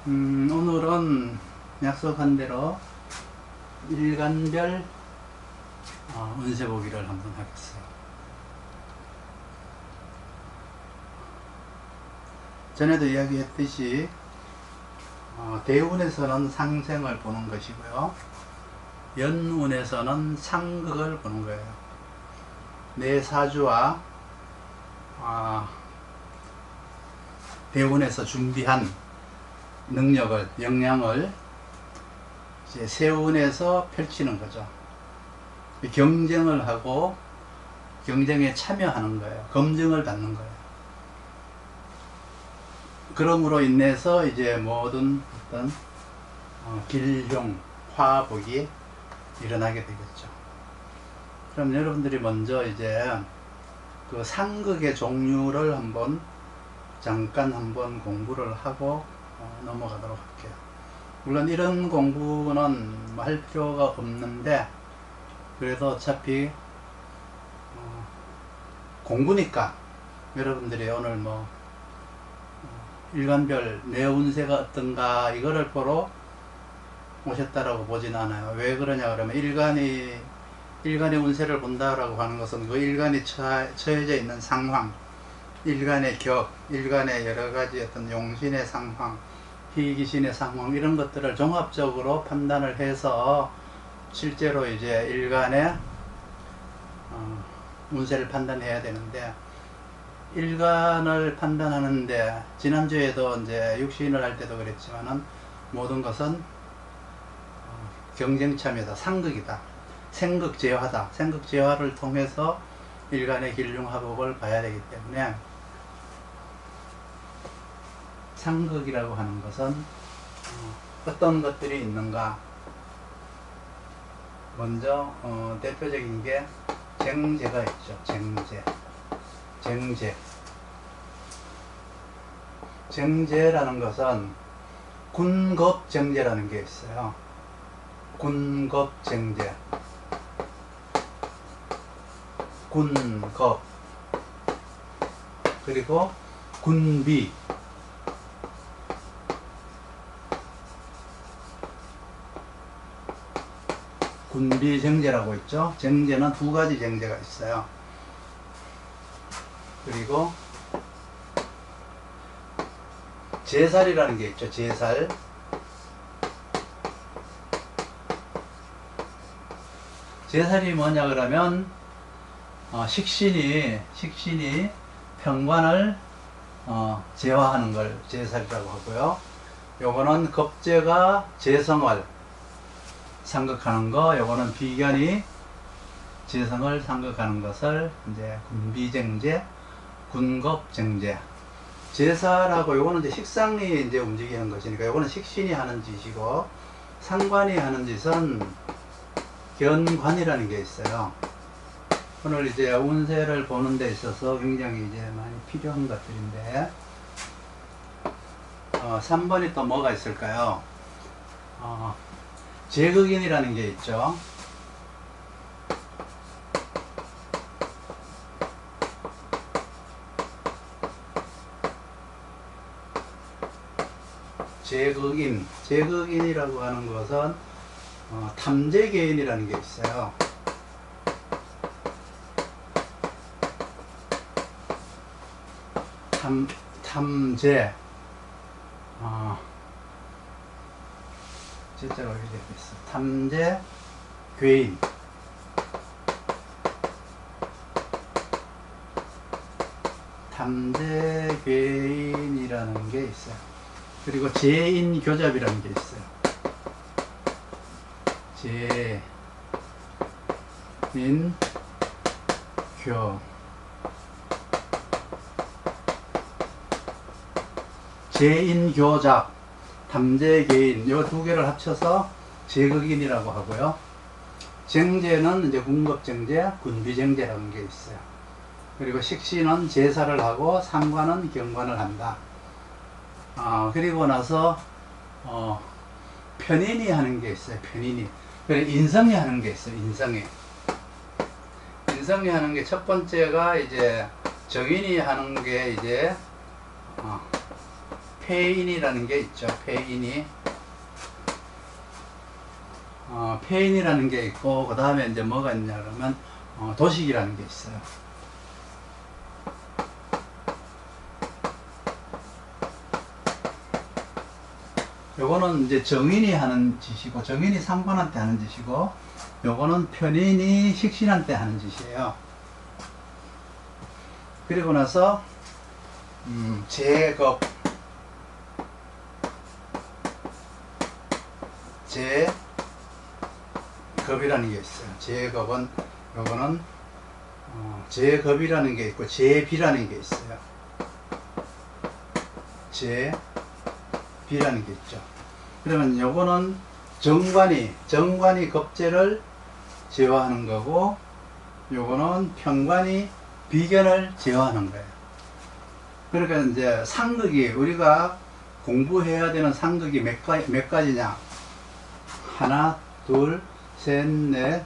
오늘은 약속한 대로 일간별 운세 보기를 한번 하겠어요. 전에도 이야기했듯이 대운에서는 상생을 보는 것이고요, 연운에서는 상극을 보는 거예요. 내 사주와 대운에서 준비한 능력을, 역량을 이제 세운에서 펼치는 거죠. 경쟁을 하고 경쟁에 참여하는 거예요. 검증을 받는 거예요. 그러므로 인해서 이제 모든 어떤 길흉, 화복이 일어나게 되겠죠. 그럼 여러분들이 먼저 이제 그 상극의 종류를 잠깐 한번 공부를 하고 넘어가도록 할게요. 물론 이런 공부는 할 필요가 없는데, 그래도 어차피 공부니까 여러분들이 오늘 일간별 내 운세가 어떤가 이거를 보러 오셨다라고 보진 않아요. 왜 그러냐 그러면 일간의 운세를 본다라고 하는 것은 그 일간이 처해져 있는 상황, 일간의 격, 일간의 여러 가지 어떤 용신의 상황, 희귀신의 상황, 이런 것들을 종합적으로 판단을 해서 실제로 이제 일간의 운세를 판단해야 되는데, 일간을 판단하는데 지난주에도 이제 육신을 할 때도 그랬지만은 모든 것은 경쟁 참여다, 상극이다, 생극제화다. 생극제화를 통해서 일간의 길흉화복을 봐야 되기 때문에, 상극이라고 하는 것은 어떤 것들이 있는가. 먼저 대표적인 게 쟁제가 있죠. 쟁제라는 것은 군겁쟁제라는 게 있어요. 군겁쟁제, 군겁, 그리고 군비, 군비쟁제라고 있죠. 쟁제는 두 가지 쟁제가 있어요. 그리고 제살이라는 게 있죠. 제살이 뭐냐 그러면 식신이 편관을 제화하는 걸 제살이라고 하고요. 요거는 겁재가 재성을 상극하는 거, 요거는 비견이 재성을 상극하는 것을 이제 군비쟁제, 군겁쟁제. 제사라고 요거는 이제 식상이 이제 움직이는 것이니까 요거는 식신이 하는 짓이고, 상관이 하는 짓은 견관이라는 게 있어요. 오늘 이제 운세를 보는 데 있어서 굉장히 이제 많이 필요한 것들인데, 3번이 또 뭐가 있을까요? 제극인이라는 게 있죠. 제극인이라고 하는 것은 탐재개인이라는 게 있어요. 탐재, 실제로 이렇게 되어 있어. 탐재괴인, 탐재괴인이라는 게 있어요. 그리고 제인교잡이라는 게 있어요. 제인교잡, 탐재개인, 요 두 개를 합쳐서 제극인이라고 하고요. 쟁제는 이제 군겁쟁제, 군비쟁제라는 게 있어요. 그리고 식신은 제사를 하고 상관은 경관을 한다. 그리고 나서 편인이 하는 게 있어요. 편인이. 그리고 인성이 하는 게 있어요. 인성이 하는 게 첫 번째가 이제 정인이 하는 게 이제 폐인이라는 게 있죠. 폐인이. 폐인이라는 게 있고, 그 다음에 이제 뭐가 있냐 그러면, 도식이라는 게 있어요. 요거는 이제 정인이 하는 짓이고, 정인이 상관한테 하는 짓이고, 요거는 편인이 식신한테 하는 짓이에요. 그리고 나서, 제겁. 제겁이라는 게 있어요. 제겁은, 요거는, 제겁이라는 게 있고, 제비라는 게 있어요. 제비라는 게 있죠. 그러면 요거는 정관이 겁재를 제어하는 거고, 요거는 편관이 비견을 제어하는 거예요. 그러니까 이제 상극이, 우리가 공부해야 되는 상극이 몇 가지냐? 하나, 둘, 셋, 넷,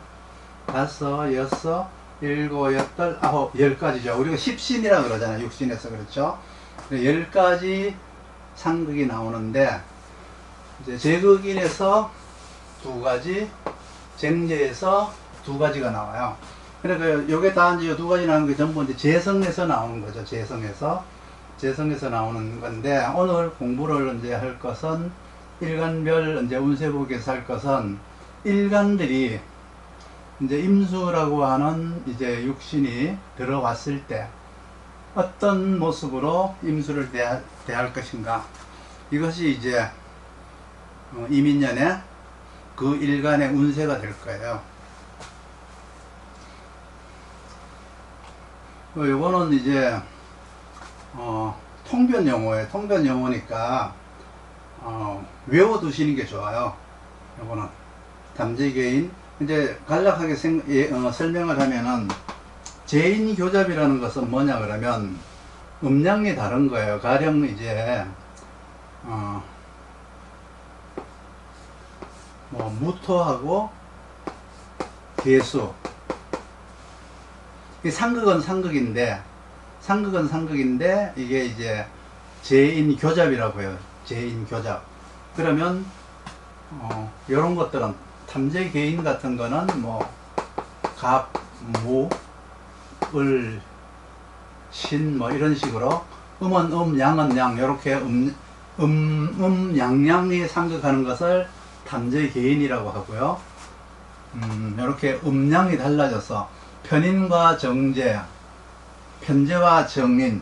다섯, 여섯, 일곱, 여덟, 아홉, 10가지죠. 우리가 10신이라 그러잖아요. 육신에서. 그렇죠? 10가지 상극이 나오는데, 이제 제극인에서 2가지, 쟁제에서 2가지가 나와요. 그러니까 요게 다 이제 2가지 나오는 게 전부 이제 재성에서 나오는 거죠. 재성에서 나오는 건데, 오늘 공부를 이제 할 것은 일간별 이제 운세복에서 할 것은 일간들이 이제 임수라고 하는 이제 육신이 들어왔을 때 어떤 모습으로 임수를 대할 것인가. 이것이 이제 이민년의 그 일간의 운세가 될 거예요. 요거는 이제 통변 용어예요. 통변 용어니까 외워두시는 게 좋아요. 요거는 담재개인. 이제 간략하게 설명을 하면은, 재인교잡이라는 것은 뭐냐 그러면 음량이 다른 거예요. 가령 이제 무토하고 개수, 상극은 상극인데 이게 이제 재인교잡이라고 해요. 재인교잡. 그러면 이런 것들은 탐재개인 같은 거는 갑, 무, 을, 신 이런 식으로 음은 양은 양, 이렇게 양양이 상극하는 것을 탐재개인이라고 하고요. 이렇게 음양이 달라져서 편인과 정제, 편제와 정인,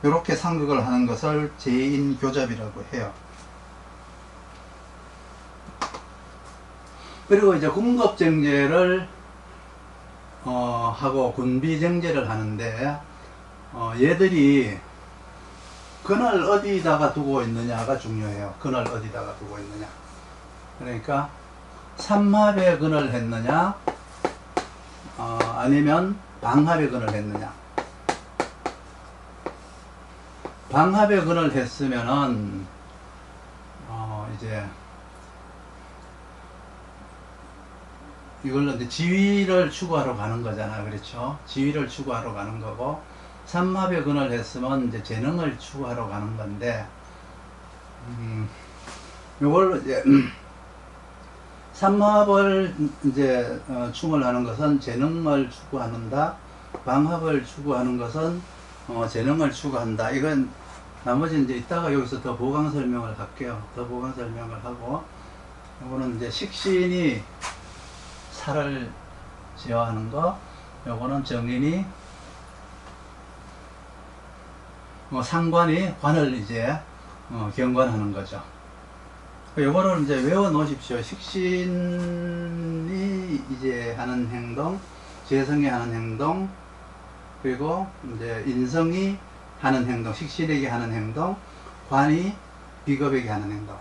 이렇게 상극을 하는 것을 재인교잡이라고 해요. 그리고 이제 궁겁정제를 하고 군비정제를 하는데, 얘들이 근을 어디다가 두고 있느냐가 중요해요. 근을 어디다가 두고 있느냐. 그러니까 삼합의 근을 했느냐, 아니면 방합의 근을 했느냐. 방합의 근을 했으면은 이제 이걸로 이제 지위를 추구하러 가는 거잖아요. 그렇죠? 지위를 추구하러 가는 거고, 삼합의 근을 했으면 이제 재능을 추구하러 가는 건데, 요걸로 이제 삼합을 이제 충을 하는 것은 재능을 추구한다. 방합을 추구하는 것은 재능을 추구한다. 이건 나머지 이제 이따가 여기서 더 보강 설명을 할게요. 더 보강 설명을 하고, 요거는 이제 식신이 살을 제어하는 거, 요거는 정인이 상관이 관을 이제 경관하는 거죠. 요거를 이제 외워 놓으십시오. 식신이 이제 하는 행동, 재성이 하는 행동, 그리고 이제 인성이 하는 행동, 식신에게 하는 행동, 관이 비겁에게 하는 행동.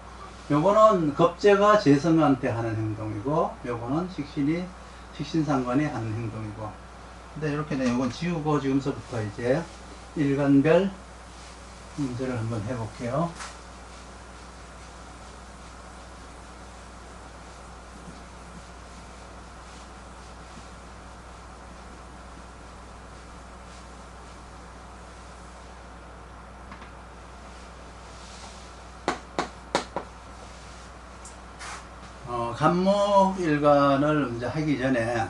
요거는 겁재가 재성한테 하는 행동이고, 요거는 식신상관이 하는 행동이고. 근데 이렇게 요건 지우고 지금서부터 이제 일간별 문제를 한번 해볼게요. 간목일관을 이제 하기 전에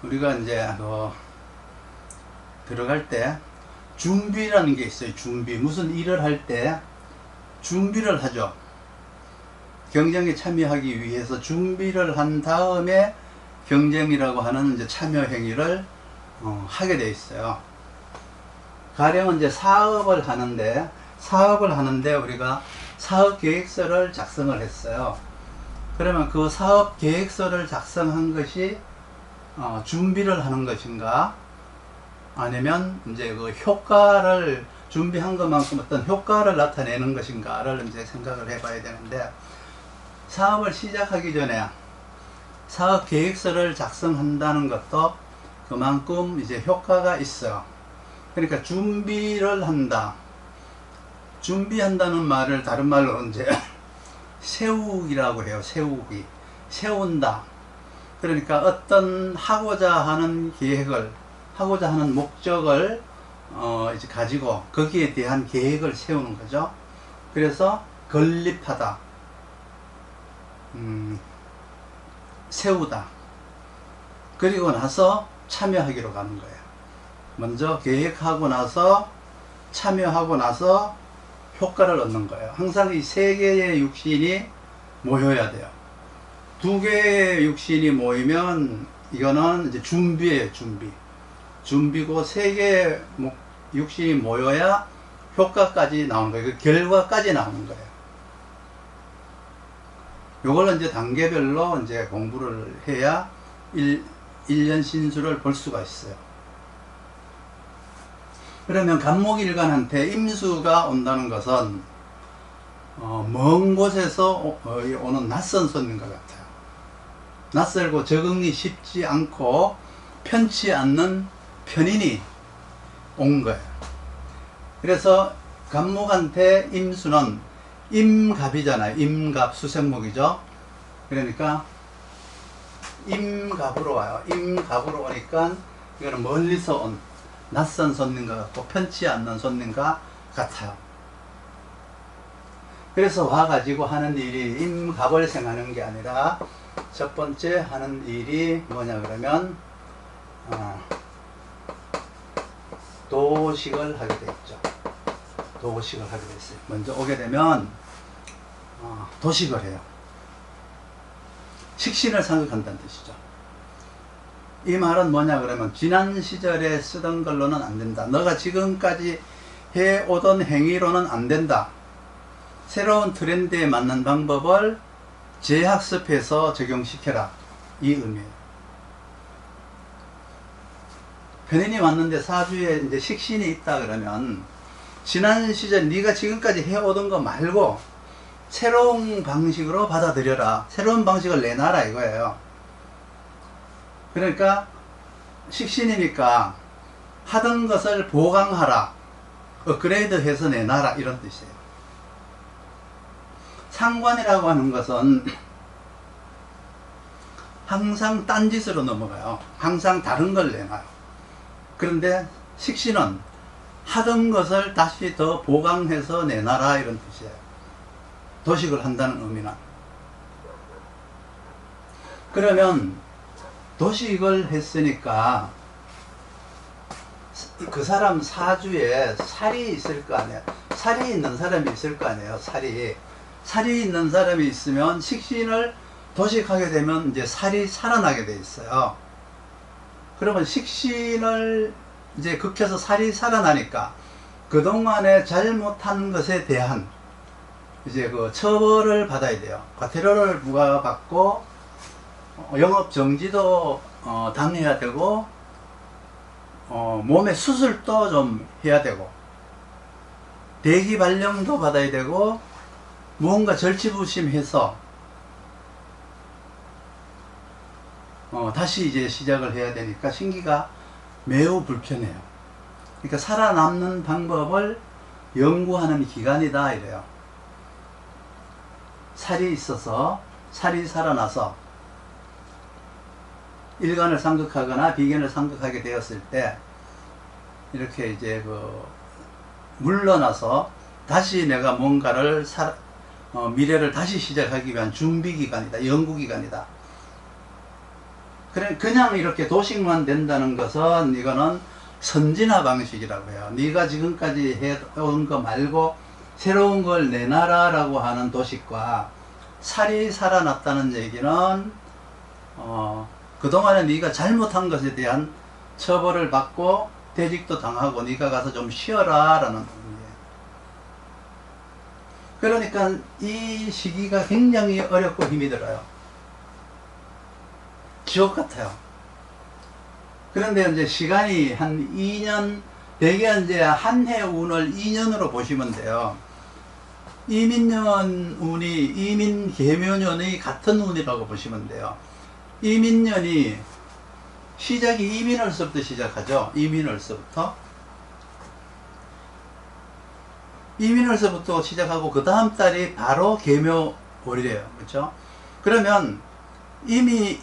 우리가 이제 들어갈 때 준비라는 게 있어요. 준비. 무슨 일을 할 때 준비를 하죠. 경쟁에 참여하기 위해서 준비를 한 다음에 경쟁이라고 하는 이제 참여 행위를 하게 돼 있어요. 가령 이제 사업을 하는데 우리가 사업 계획서를 작성을 했어요. 그러면 그 사업 계획서를 작성한 것이 준비를 하는 것인가, 아니면 이제 그 효과를 준비한 것만큼 어떤 효과를 나타내는 것인가를 이제 생각을 해봐야 되는데, 사업을 시작하기 전에 사업 계획서를 작성한다는 것도 그만큼 이제 효과가 있어요. 그러니까 준비를 한다. 준비한다는 말을 다른 말로 이제 세우기라고 해요. 세우기. 세운다. 그러니까 어떤 하고자 하는 계획을, 하고자 하는 목적을 이제 가지고 거기에 대한 계획을 세우는 거죠. 그래서 건립하다. 세우다. 그리고 나서 참여하기로 가는 거예요. 먼저 계획하고 나서 참여하고 나서 효과를 얻는 거예요. 항상 이 세 개의 육신이 모여야 돼요. 두 개의 육신이 모이면 이거는 이제 준비예요. 준비고 세 개의 육신이 모여야 효과까지 나오는 거예요. 그 결과까지 나오는 거예요. 요걸 이제 단계별로 이제 공부를 해야 1년 신수를 볼 수가 있어요. 그러면 간목일관한테 임수가 온다는 것은 먼 곳에서 오는 낯선 손님과 같아요. 낯설고 적응이 쉽지 않고 편치 않는 편인이 온 거예요. 그래서 간목한테 임수는 임갑이잖아요. 임갑, 수생목이죠. 그러니까 임갑으로 와요. 임갑으로 오니까 이거는 멀리서 온 낯선 손님과 같고 편치 않는 손님과 같아요. 그래서 와가지고 하는 일이 임갑을 생하는 게 아니라 첫 번째 하는 일이 뭐냐 그러면 도식을 하게 돼 있죠. 도식을 하게 됐어요. 먼저 오게 되면 도식을 해요. 식신을 생각한다는 뜻이죠. 이 말은 뭐냐 그러면 지난 시절에 쓰던 걸로는 안 된다. 너가 지금까지 해오던 행위로는 안 된다. 새로운 트렌드에 맞는 방법을 재학습해서 적용시켜라. 이 의미예요. 편인이 왔는데 사주에 이제 식신이 있다 그러면 지난 시절 네가 지금까지 해오던 거 말고 새로운 방식으로 받아들여라. 새로운 방식을 내놔라 이거예요. 그러니까 식신이니까 하던 것을 보강하라. 업그레이드해서 내놔라 이런 뜻이에요. 상관이라고 하는 것은 항상 딴짓으로 넘어가요. 항상 다른 걸 내놔요. 그런데 식신은 하던 것을 다시 더 보강해서 내놔라 이런 뜻이에요. 도식을 한다는 의미는. 그러면 도식을 했으니까 그 사람 사주에 살이 있을 거 아니에요. 살이 있는 사람이 있을 거 아니에요. 살이 있는 사람이 있으면 식신을 도식하게 되면 이제 살이 살아나게 돼 있어요. 그러면 식신을 이제 극해서 살이 살아나니까 그동안에 잘못한 것에 대한 이제 그 처벌을 받아야 돼요. 과태료를 부과받고 영업 정지도 당해야 되고 몸의 수술도 좀 해야 되고 대기 발령도 받아야 되고 무언가 절치부심해서 다시 이제 시작을 해야 되니까 신기가 매우 불편해요. 그러니까 살아남는 방법을 연구하는 기간이다 이래요. 살이 있어서 살이 살아나서 일간을 상극하거나 비견을 상극하게 되었을 때 이렇게 이제 물러나서 다시 내가 뭔가를 미래를 다시 시작하기 위한 준비 기간이다. 연구 기간이다. 그냥 이렇게 도식만 된다는 것은 이거는 선진화 방식이라고 해요. 네가 지금까지 해온 거 말고 새로운 걸 내놔라라고 하는 도식과 살이 살아났다는 얘기는 그동안에 네가 잘못한 것에 대한 처벌을 받고 퇴직도 당하고 네가 가서 좀 쉬어라 라는 의미예요. 그러니까 이 시기가 굉장히 어렵고 힘이 들어요. 지옥 같아요. 그런데 이제 시간이 한 2년, 대개 이제 한 해 운을 2년으로 보시면 돼요. 이민년 운이 이민 계묘년의 같은 운이라고 보시면 돼요. 이민년이 시작이 이민월서부터 시작하죠. 이민월서부터 시작하고 그 다음 달이 바로 계묘월이래요. 그렇죠? 그러면 이미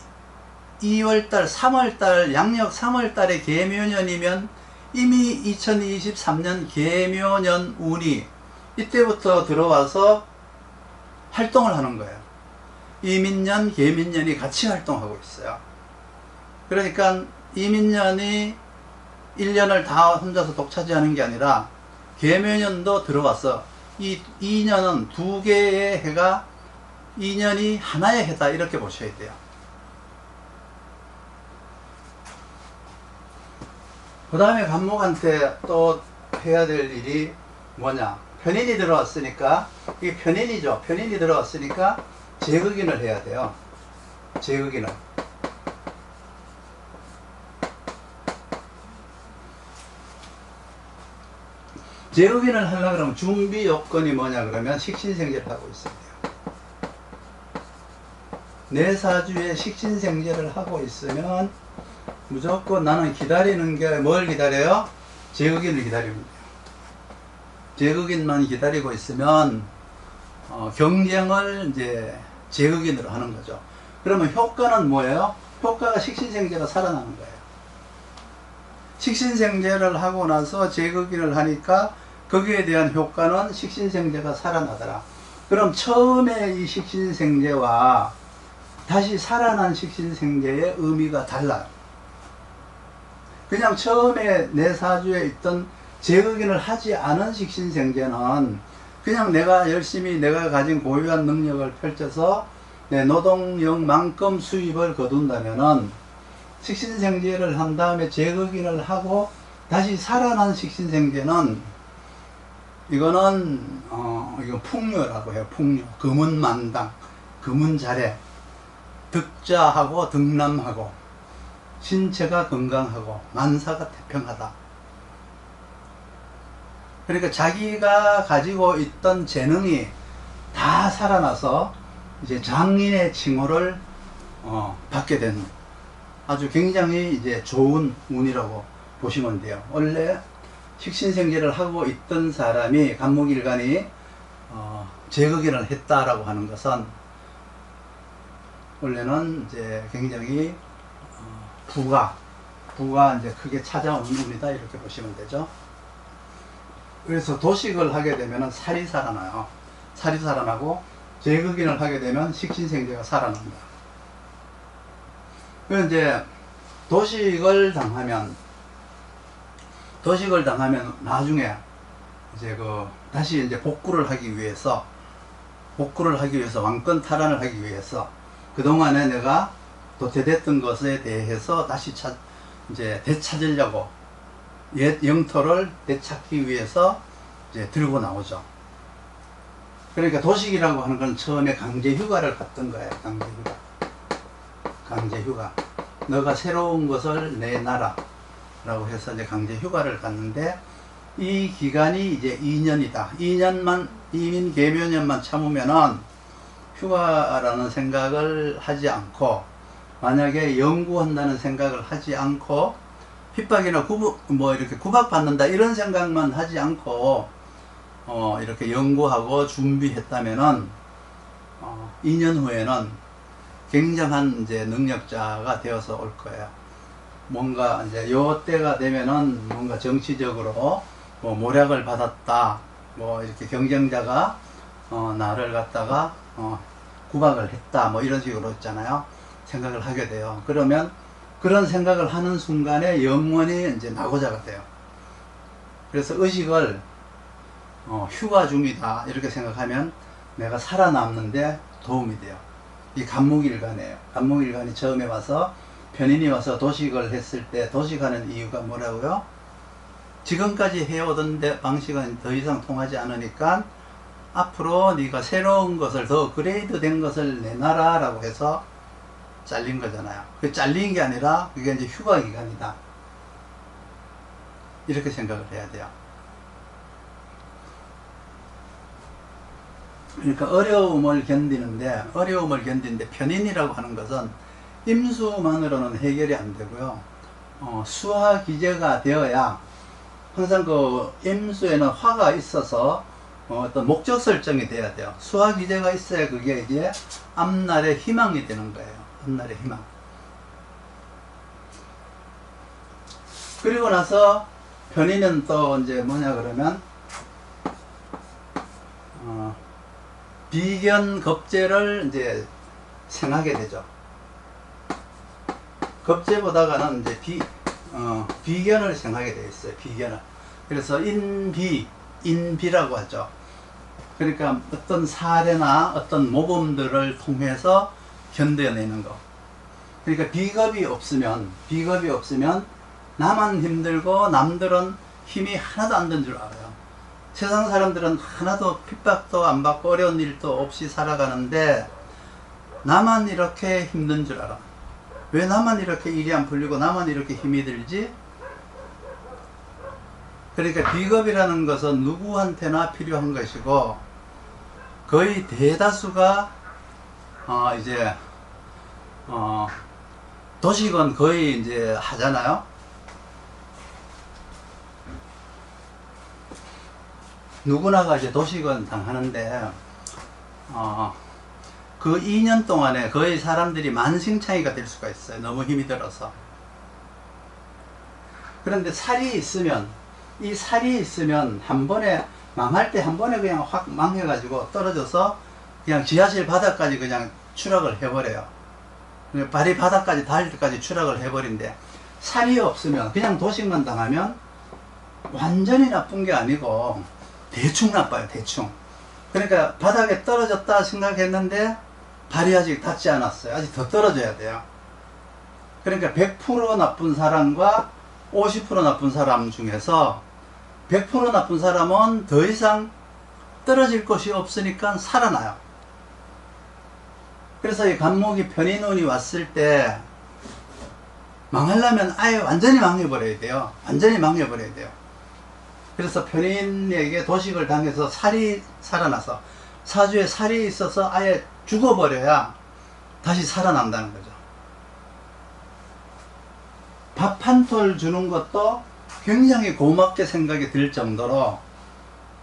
2월달, 3월달, 양력 3월달에 계묘년이면 이미 2023년 계묘년 운이 이때부터 들어와서 활동을 하는 거예요. 이민년, 계민년이 같이 활동하고 있어요. 그러니까 이민년이 1년을 다 혼자서 독차지하는 게 아니라 계묘년도 들어와서 이 2년은 두 개의 해가 2년이 하나의 해다 이렇게 보셔야 돼요. 그 다음에 간목한테 또 해야 될 일이 뭐냐? 편인이 들어왔으니까, 이게 편인이죠. 편인이 들어왔으니까 제극인을 해야 돼요. 제극인을. 제극인을 하려고 그러면 준비 요건이 뭐냐 그러면 식신생제를 하고 있어야 돼요. 내 사주에 식신생제를 하고 있으면 무조건 나는 기다리는 게 뭘 기다려요? 제극인을 기다리면 돼요. 제극인만 기다리고 있으면 경쟁을 이제 제극인으로 하는 거죠. 그러면 효과는 뭐예요? 효과가 식신생제가 살아나는 거예요. 식신생제를 하고 나서 제극인을 하니까 거기에 대한 효과는 식신생제가 살아나더라. 그럼 처음에 이 식신생제와 다시 살아난 식신생제의 의미가 달라요. 그냥 처음에 내 사주에 있던 제극인을 하지 않은 식신생제는 그냥 내가 열심히 내가 가진 고유한 능력을 펼쳐서 내 노동력만큼 수입을 거둔다면은 식신생제를 한 다음에 제극인을 하고 다시 살아난 식신생제는 이거는 이거 풍요라고 해요. 풍요. 금은만당, 금은자래, 득자하고 득남하고 신체가 건강하고 만사가 태평하다. 그러니까 자기가 가지고 있던 재능이 다 살아나서 이제 장인의 칭호를 받게 된 아주 굉장히 이제 좋은 운이라고 보시면 돼요. 원래 식신생제를 하고 있던 사람이 간목일간이 제극인을 했다라고 하는 것은 원래는 이제 굉장히 부가 이제 크게 찾아오는 운이다 이렇게 보시면 되죠. 그래서 도식을 하게 되면 살이 살아나요. 살이 살아나고 제극인을 하게 되면 식신생제가 살아난다. 그래서 이제 도식을 당하면 나중에 이제 다시 이제 복구를 하기 위해서 왕권 탈환을 하기 위해서 그동안에 내가 도태됐던 것에 대해서 다시 이제 되찾으려고 옛 영토를 되찾기 위해서 이제 들고 나오죠. 그러니까 도식이라고 하는 건 처음에 강제 휴가를 갔던 거예요. 강제 휴가. 너가 새로운 것을 내놔라 라고 해서 이제 강제 휴가를 갔는데 이 기간이 이제 2년이다. 2년만 이민 계묘년만 참으면은 휴가라는 생각을 하지 않고 만약에 연구한다는 생각을 하지 않고 핍박이나 이렇게 구박받는다 이런 생각만 하지 않고 이렇게 연구하고 준비했다면은 2년 후에는 굉장한 이제 능력자가 되어서 올 거예요. 뭔가 이제 요 때가 되면은 뭔가 정치적으로 뭐 모략을 받았다, 뭐 이렇게 경쟁자가 나를 갖다가 구박을 했다 뭐 이런 식으로 있잖아요. 생각을 하게 돼요. 그러면 그런 생각을 하는 순간에 영원히 이제 낙오자가 돼요. 그래서 의식을 휴가 중이다 이렇게 생각하면 내가 살아남는데 도움이 돼요. 이 간목일간이에요. 간목일간이 처음에 와서 편인이 와서 도식을 했을 때 도식하는 이유가 뭐라고요? 지금까지 해오던 방식은 더 이상 통하지 않으니까 앞으로 네가 새로운 것을 더 업그레이드 된 것을 내놔라 라고 해서 잘린 거잖아요. 그 잘린 게 아니라 그게 이제 휴가 기간이다 이렇게 생각을 해야 돼요. 그러니까 어려움을 견디는데 편인이라고 하는 것은 임수만으로는 해결이 안 되고요. 수화 기제가 되어야 항상 그 임수에는 화가 있어서 어떤 목적 설정이 돼야 돼요. 수화 기제가 있어야 그게 이제 앞날의 희망이 되는 거예요. 앞날의 희망. 그리고 나서 편인은 또 이제 뭐냐 그러면 비견 겁재를 이제 생하게 되죠. 겁재보다가는 이제 비견을 생하게 되어 있어요. 비견을. 그래서 인비라고 하죠. 그러니까 어떤 사례나 어떤 모범들을 통해서 견뎌내는 거. 그러니까 비겁이 없으면 나만 힘들고 남들은 힘이 하나도 안 든 줄 알아요. 세상 사람들은 하나도 핍박도 안 받고 어려운 일도 없이 살아가는데 나만 이렇게 힘든 줄 알아. 왜 나만 이렇게 일이 안 풀리고 나만 이렇게 힘이 들지? 그러니까 비겁이라는 것은 누구한테나 필요한 것이고 거의 대다수가 도식은 거의 이제 하잖아요. 누구나가 이제 도식은 당하는데 그 2년 동안에 거의 사람들이 만신창이가 될 수가 있어요. 너무 힘이 들어서. 그런데 이 살이 있으면 한 번에 망할 때 한 번에 그냥 확 망해가지고 떨어져서 그냥 지하실 바닥까지 그냥 추락을 해버려요. 발이 바닥까지 닿을 때까지 추락을 해버린데 살이 없으면 그냥 도식만 당하면 완전히 나쁜 게 아니고 대충 나빠요. 대충. 그러니까 바닥에 떨어졌다 생각했는데 발이 아직 닿지 않았어요. 아직 더 떨어져야 돼요. 그러니까 100% 나쁜 사람과 50% 나쁜 사람 중에서 100% 나쁜 사람은 더 이상 떨어질 것이 없으니까 살아나요. 그래서 이 간목이 편인운이 왔을 때 망하려면 아예 완전히 망해버려야 돼요. 완전히 망해버려야 돼요. 그래서 편인에게 도식을 당해서 살이 살아나서 사주에 살이 있어서 아예 죽어버려야 다시 살아난다는 거죠. 밥 한 톨 주는 것도 굉장히 고맙게 생각이 들 정도로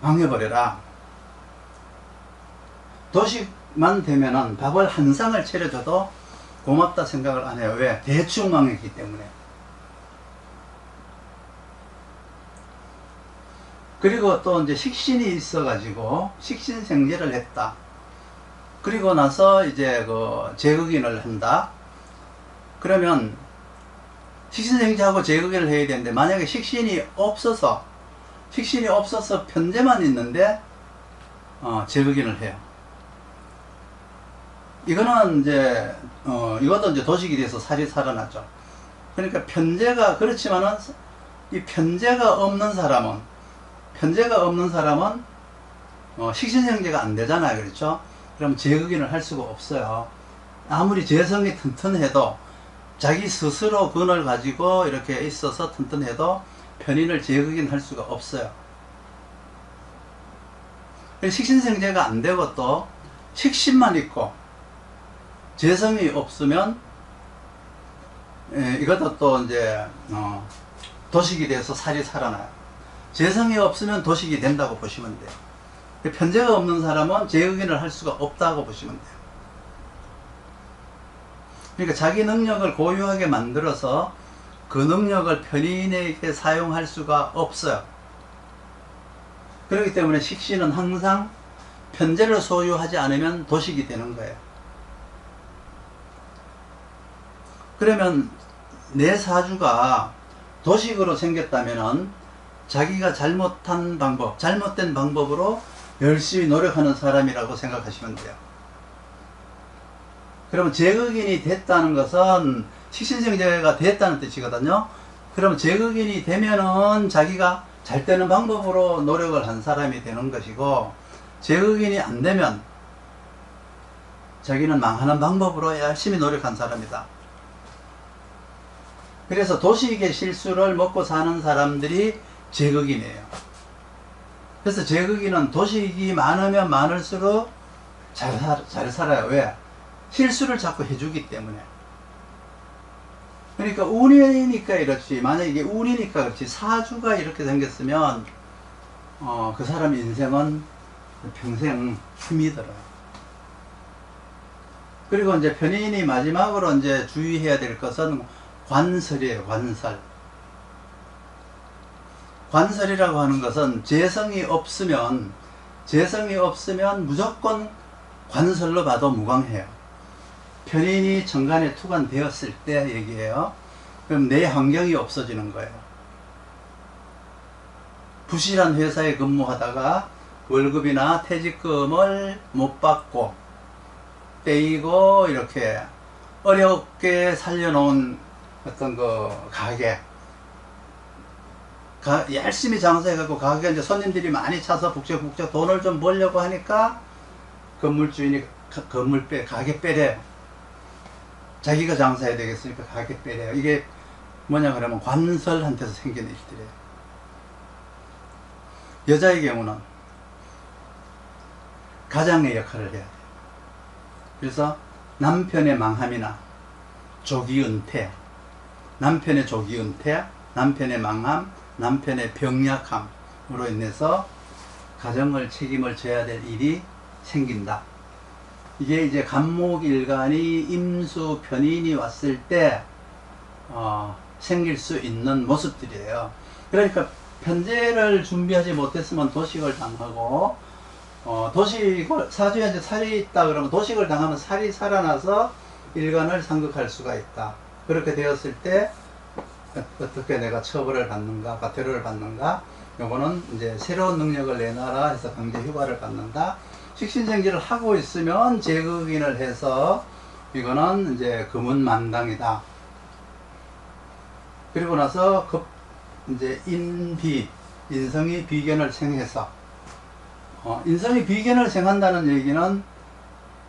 망해버려라. 도식만 되면은 밥을 한 상을 차려줘도 고맙다 생각을 안 해요. 왜? 대충 망했기 때문에. 그리고 또 이제 식신이 있어가지고 식신생제를 했다. 그리고 나서 이제 그 제극인을 한다. 그러면 식신생제하고 제극인을 해야 되는데 만약에 식신이 없어서 편제만 있는데 제극인을 해요. 이거는 이제 이것도 이제 도식이 돼서 살이 살아나죠. 그러니까 편제가 그렇지만은 이 편제가 없는 사람은 식신생제가 안 되잖아요. 그렇죠? 그럼 제극인을 할 수가 없어요. 아무리 재성이 튼튼해도 자기 스스로 근을 가지고 이렇게 있어서 튼튼해도 편인을 제극인 할 수가 없어요. 식신생제가 안 되고 또 식신만 있고 재성이 없으면 이것도 또 이제 도식이 돼서 살이 살아나요. 재성이 없으면 도식이 된다고 보시면 돼요. 편제가 없는 사람은 제극인을 할 수가 없다고 보시면 돼요. 그러니까 자기 능력을 고유하게 만들어서 그 능력을 편인에게 사용할 수가 없어요. 그렇기 때문에 식신은 항상 편재를 소유하지 않으면 도식이 되는 거예요. 그러면 내 사주가 도식으로 생겼다면은 자기가 잘못한 방법, 잘못된 방법으로 열심히 노력하는 사람이라고 생각하시면 돼요. 그러면 제극인이 됐다는 것은 식신생재가 됐다는 뜻이거든요. 그러면 제극인이 되면은 자기가 잘 되는 방법으로 노력을 한 사람이 되는 것이고, 제극인이 안 되면 자기는 망하는 방법으로 열심히 노력한 사람이다. 그래서 도식의 실수를 먹고 사는 사람들이 제극인이에요. 그래서 제극인은 도식이 많으면 많을수록 잘 살아요. 왜? 실수를 자꾸 해주기 때문에. 그러니까 운이니까 이렇지. 만약에 이게 운이니까 그렇지. 사주가 이렇게 생겼으면 그 사람 인생은 평생 힘이 들어요. 그리고 이제 편인이 마지막으로 이제 주의해야 될 것은 관설이에요. 관설. 관설이라고 하는 것은 재성이 없으면 무조건 관설로 봐도 무광해요. 편인이 정관에 투관되었을 때 얘기해요. 그럼 내 환경이 없어지는 거예요. 부실한 회사에 근무하다가 월급이나 퇴직금을 못 받고 떼이고 이렇게 어렵게 살려놓은 어떤 그 가게, 열심히 장사해갖고 가게에 이제 손님들이 많이 차서 북적북적 돈을 좀 벌려고 하니까 건물주인이 가게 빼래요. 자기가 장사해야 되겠으니까 가게 빼래요. 이게 뭐냐 그러면 관설한테서 생기는 일들이에요. 여자의 경우는 가장의 역할을 해야 돼요. 그래서 남편의 망함이나 조기 은퇴, 남편의 망함, 남편의 병약함으로 인해서 가정을 책임을 져야 될 일이 생긴다. 이게 이제 간목일간이 임수 편인이 왔을 때 생길 수 있는 모습들이에요. 그러니까 편재를 준비하지 못했으면 도식을 당하고, 도식을, 사주에 이제 살이 있다 그러면 도식을 당하면 살이 살아나서 일간을 상극할 수가 있다. 그렇게 되었을 때 어떻게 내가 처벌을 받는가, 과태료를 받는가, 요거는 이제 새로운 능력을 내놔라 해서 강제 휴가를 받는다. 식신생지를 하고 있으면 제극인을 해서 이거는 이제 금운만당이다. 그리고 나서 이제 인성이 비견을 생해서, 인성이 비견을 생한다는 얘기는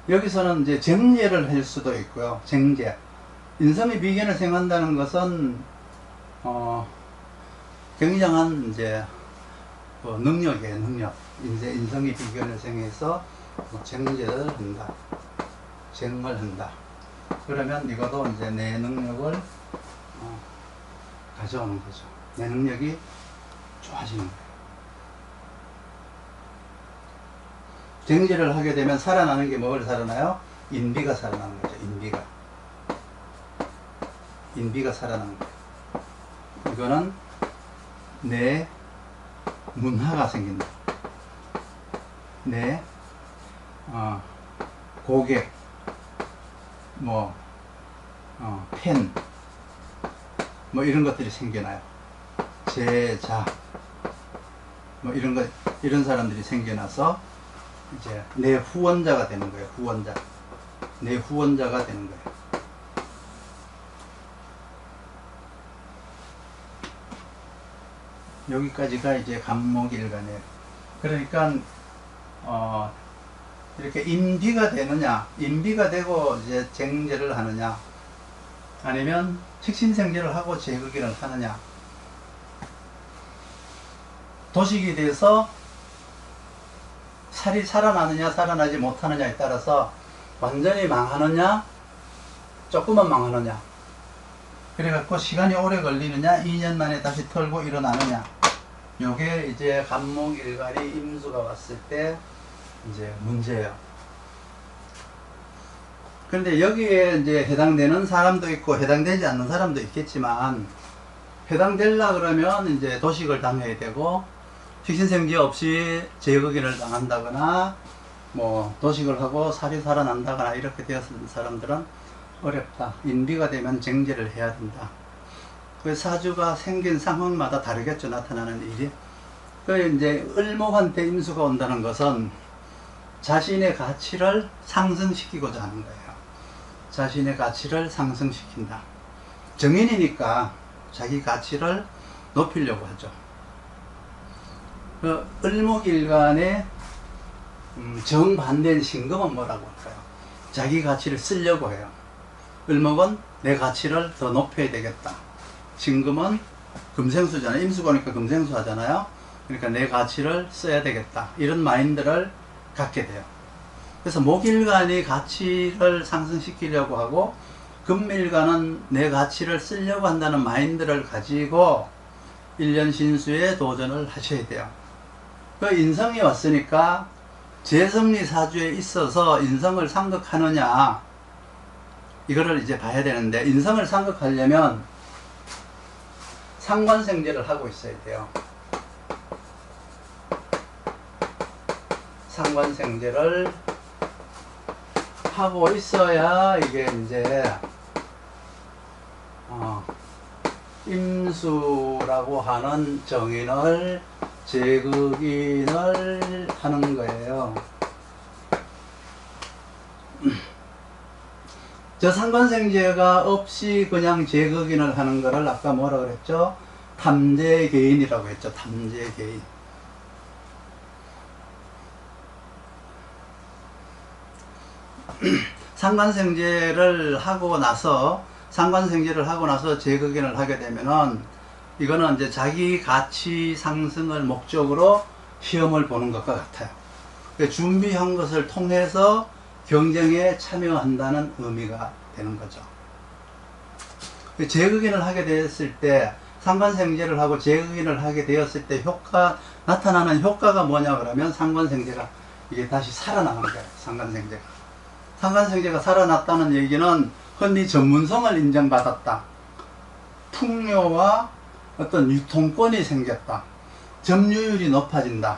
여기서는 이제 정제를 할 수도 있고요. 정제. 인성이 비견을 생한다는 것은 굉장한 이제 능력이에요. 능력. 인성이 비견을 생해서 정제를 한다. 정을 한다. 그러면 이것도 이제 내 능력을 가져오는 거죠. 내 능력이 좋아지는 거예요. 정제를 하게 되면 살아나는 게 뭘 살아나요? 인비가 살아나는 거죠. 인비가 살아나는 거예요. 이거는 내 문화가 생긴다. 내 고객, 팬, 이런 것들이 생겨나요. 제자, 이런 사람들이 생겨나서 이제 내 후원자가 되는 거예요. 내 후원자가 되는 거예요. 여기까지가 이제 간목일간이에요. 그러니까 이렇게 인비가 되느냐, 인비가 되고 이제 정제를 하느냐, 아니면 식신생제를 하고 제극인을 하느냐, 도식이 돼서 살이 살아나느냐 살아나지 못하느냐에 따라서 완전히 망하느냐 조금만 망하느냐, 그래갖고 시간이 오래 걸리느냐 2년 만에 다시 털고 일어나느냐, 요게 이제 간목일간이 임수가 왔을 때 이제 문제예요. 그런데 여기에 이제 해당되는 사람도 있고 해당되지 않는 사람도 있겠지만, 해당되려 그러면 이제 도식을 당해야 되고, 식신생지 없이 제극인을 당한다거나 뭐 도식을 하고 살이 살아난다거나 이렇게 되었던 사람들은 어렵다. 인비가 되면 쟁제를 해야 된다. 그 사주가 생긴 상황마다 다르겠죠. 나타나는 일이. 그 이제 을목한테 임수가 온다는 것은 자신의 가치를 상승시키고자 하는 거예요. 자신의 가치를 상승시킨다. 정인이니까 자기 가치를 높이려고 하죠. 그 을목일간의 정반대인 신금은 뭐라고 할까요? 자기 가치를 쓰려고 해요. 을목은 내 가치를 더 높여야 되겠다. 신금은 금생수잖아요. 임수고니까 금생수 하잖아요. 그러니까 내 가치를 써야 되겠다. 이런 마인드를 갖게 돼요. 그래서 목일간이 가치를 상승시키려고 하고 금일간은 내 가치를 쓰려고 한다는 마인드를 가지고 1년 신수에 도전을 하셔야 돼요. 그 인성이 왔으니까 재성리 사주에 있어서 인성을 상극하느냐 이거를 이제 봐야 되는데, 인성을 상극하려면 상관생제를 하고 있어야 돼요. 상관생제를 하고 있어야 이게 이제 임수라고 하는 정인을 제극인을 하는 거예요. 저 상관생제가 없이 그냥 제극인을 하는 거를 아까 뭐라 그랬죠? 탐재개인이라고 했죠. 탐재개인. 상관생제를 하고 나서 제극인을 하게 되면은 이거는 이제 자기 가치 상승을 목적으로 시험을 보는 것과 같아요. 준비한 것을 통해서 경쟁에 참여한다는 의미가 되는 거죠. 제극인을 하게 되었을 때, 상관생제를 하고 제극인을 하게 되었을 때 나타나는 효과가 뭐냐 그러면 상관생제가 이게 다시 살아나는 거예요. 상관생제가 살아났다는 얘기는 흔히 전문성을 인정받았다. 풍요와 어떤 유통권이 생겼다. 점유율이 높아진다.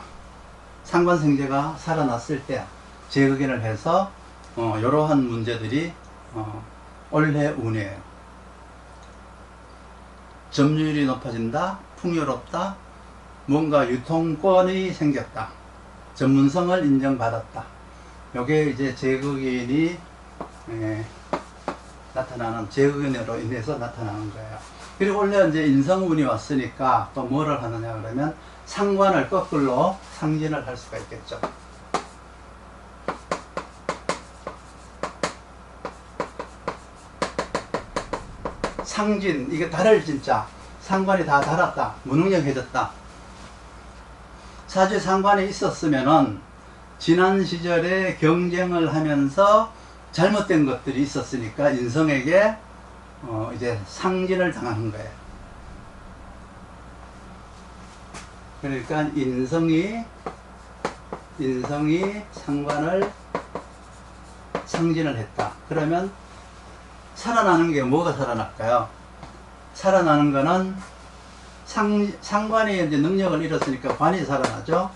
상관생제가 살아났을 때 제극인을 해서 이러한 문제들이 올해 운이에요. 점유율이 높아진다. 풍요롭다. 뭔가 유통권이 생겼다. 전문성을 인정받았다. 요게 이제 제극인이 나타나는, 제극인으로 인해서 나타나는 거예요. 그리고 원래 이제 인성운이 왔으니까 또 뭐를 하느냐 그러면 상관을 거꾸로 상진을 할 수가 있겠죠. 상진, 이게 달을 진짜 상관이 다 달았다. 무능력해졌다. 사주에 상관이 있었으면은 지난 시절에 경쟁을 하면서 잘못된 것들이 있었으니까 인성에게 이제 상진을 당하는 거예요. 그러니까 인성이 상관을 상진을 했다. 그러면 살아나는 게 뭐가 살아날까요? 살아나는 거는 상관이 이제 능력을 잃었으니까 관이 살아나죠.